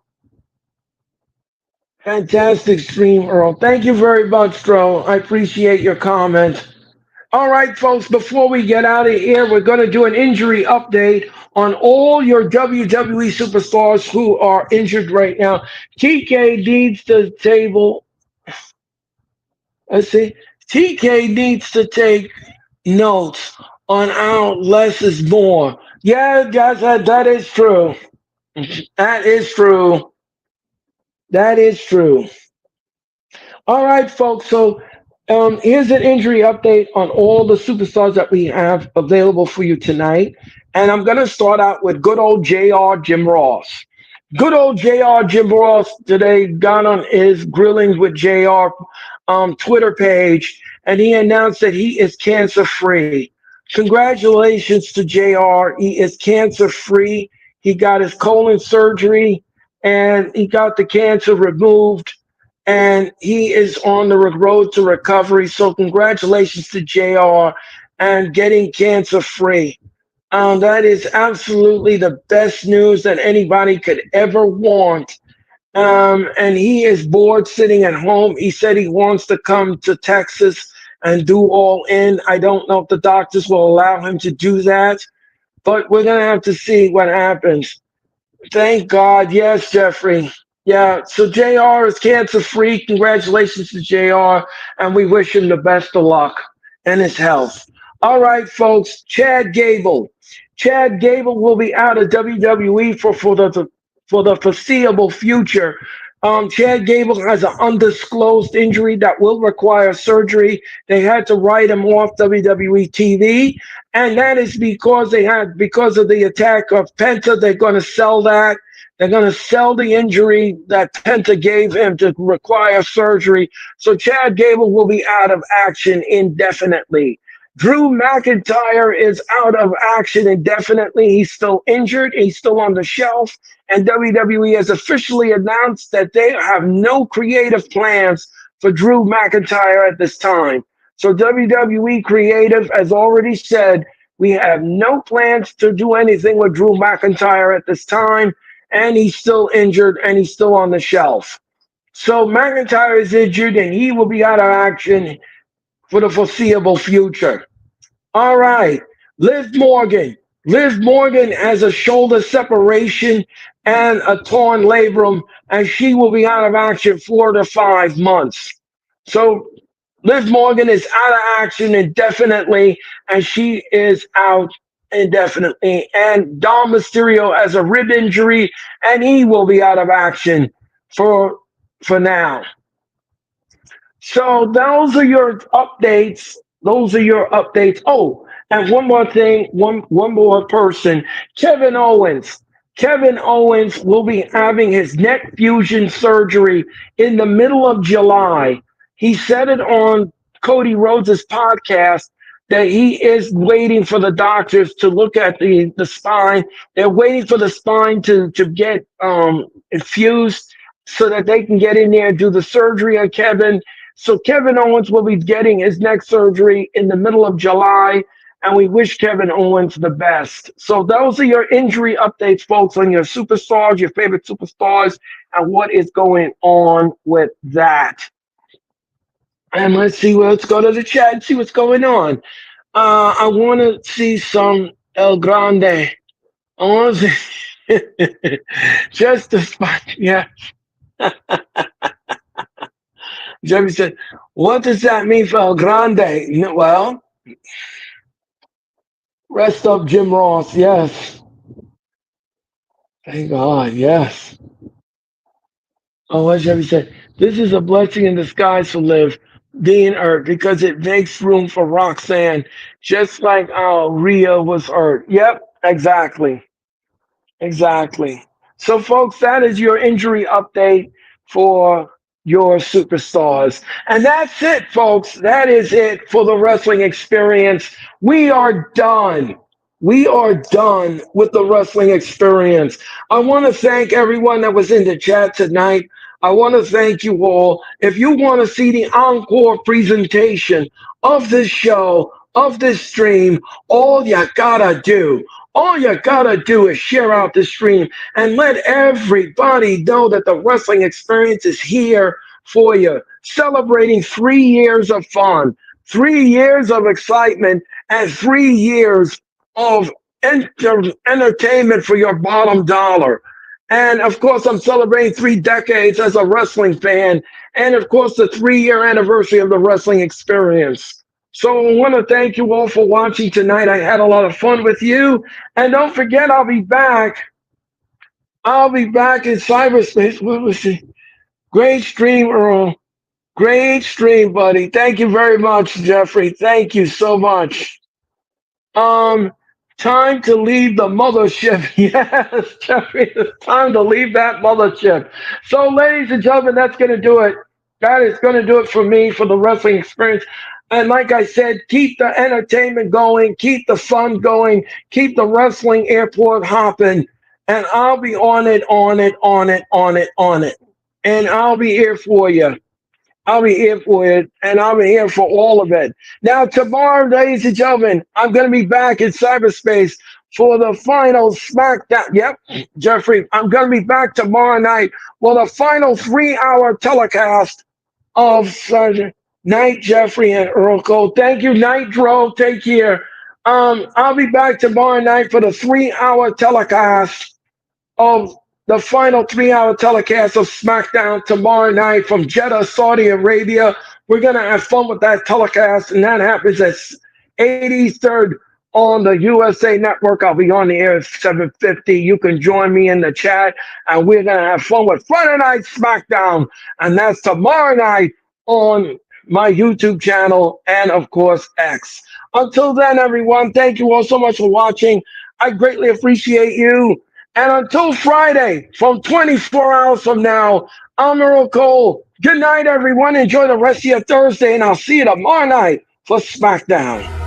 A: Fantastic stream, Earl. Thank you very much, Earl. I appreciate your comment. All right, folks, before we get out of here, we're going to do an injury update on all your WWE superstars who are injured right now. TK needs to table. Let's see. TK needs to take notes on how less is more. Yeah, guys, that is true. That is true. That is true. All right, folks. So here's an injury update on all the superstars that we have available for you tonight. And I'm going to start out with good old JR Jim Ross. Good old JR Jim Ross today got on his Grilling with JR Twitter page, and he announced that he is cancer free. Congratulations to JR. He is cancer free. He got his colon surgery and he got the cancer removed, and he is on the road to recovery. So congratulations to JR and getting cancer free. That is absolutely the best news that anybody could ever want. And he is bored sitting at home. He said he wants to come to Texas and do all in. I don't know if the doctors will allow him to do that, but we're going to have to see what happens. Thank God. Yes, Jeffrey. Yeah, so JR is cancer free. Congratulations to JR, and we wish him the best of luck and his health. All right, folks. Chad Gable. Chad Gable will be out of WWE for for the foreseeable future. Chad Gable has an undisclosed injury that will require surgery. They had to write him off WWE TV, and that is because of the attack of Penta. They're going to sell that. They're going to sell the injury that Penta gave him to require surgery. So Chad Gable will be out of action indefinitely. Drew McIntyre is out of action indefinitely. He's still injured. He's still on the shelf. And WWE has officially announced that they have no creative plans for Drew McIntyre at this time. So WWE Creative has already said we have no plans to do anything with Drew McIntyre at this time, and he's still injured and he's still on the shelf. So McIntyre is injured and he will be out of action for the foreseeable future. All right, Liv Morgan. Liv Morgan has a shoulder separation and a torn labrum, and she will be out of action 4 to 5 months. So Liv Morgan is out of action indefinitely, and she is out indefinitely. And Dom Mysterio has a rib injury, and he will be out of action for now. So those are your updates. Those are your updates. Oh, and one more thing, one more person. Kevin Owens. Kevin Owens will be having his neck fusion surgery in the middle of July. He said it on Cody Rhodes' podcast that he is waiting for the doctors to look at the spine. They're waiting for the spine to get infused so that they can get in there and do the surgery on Kevin. So Kevin Owens will be getting his neck surgery in the middle of July, and we wish Kevin Owens the best. So those are your injury updates, folks, on your superstars, your favorite superstars, and what is going on with that. And let's see, let's go to the chat and see what's going on. I want to see some El Grande. I want to see just the spot, yeah. Jimmy said, "What does that mean for El Grande?" Well, rest up, Jim Ross. Yes, thank God. Yes. Oh, what Jimmy said, "This is a blessing in disguise for Liv being hurt because it makes room for Roxanne, just like Rhea was hurt." Yep, exactly. Exactly. So, folks, that is your injury update for your superstars. And that's it, folks. That is it for the wrestling experience. We are done. We are done with the wrestling experience. I want to thank everyone that was in the chat tonight. I want to thank you all. If you want to see the encore presentation of this show, of this stream, all you gotta do is share out the stream and let everybody know that the wrestling experience is here for you. Celebrating 3 years of fun, 3 years of excitement, and 3 years of entertainment for your bottom dollar. And of course, I'm celebrating 3 decades as a wrestling fan, and of course, the 3 year anniversary of the wrestling experience. So I want to thank you all for watching tonight. I had a lot of fun with you. And don't forget, I'll be back. I'll be back in cyberspace. What was it? Great stream, Earl. Great stream, buddy. Thank you very much, Jeffrey. Thank you so much. Um, Time to leave the mothership. Yes, Jeffrey, it's time to leave that mothership. So, ladies and gentlemen, that's going to do it. That is going to do it for me for the wrestling experience. And like I said, keep the entertainment going, keep the fun going, keep the wrestling airport hopping, and I'll be on it, on it, on it, on it, on it. And I'll be here for you. I'll be here for it, and I'll be here for all of it. Now, tomorrow, ladies and gentlemen, I'm going to be back in cyberspace for the final SmackDown. Yep, Jeffrey, I'm going to be back tomorrow night for the final 3 hour telecast of Night Jeffrey and Earl Cole. Thank you, Nitro. Take care. I'll be back tomorrow night for the 3 hour telecast of the final 3 hour telecast of SmackDown tomorrow night from Jeddah, Saudi Arabia. We're going to have fun with that telecast, and that happens at 8 Eastern on the USA Network. I'll be on the air at 7:50. You can join me in the chat, and we're gonna have fun with Friday Night SmackDown, and that's tomorrow night on my YouTube channel and of course X. Until then, everyone, thank you all so much for watching. I greatly appreciate you. And until Friday, from 24 hours from now, I'm Earl Cole. Good night, everyone. Enjoy the rest of your Thursday, and I'll see you tomorrow night for SmackDown.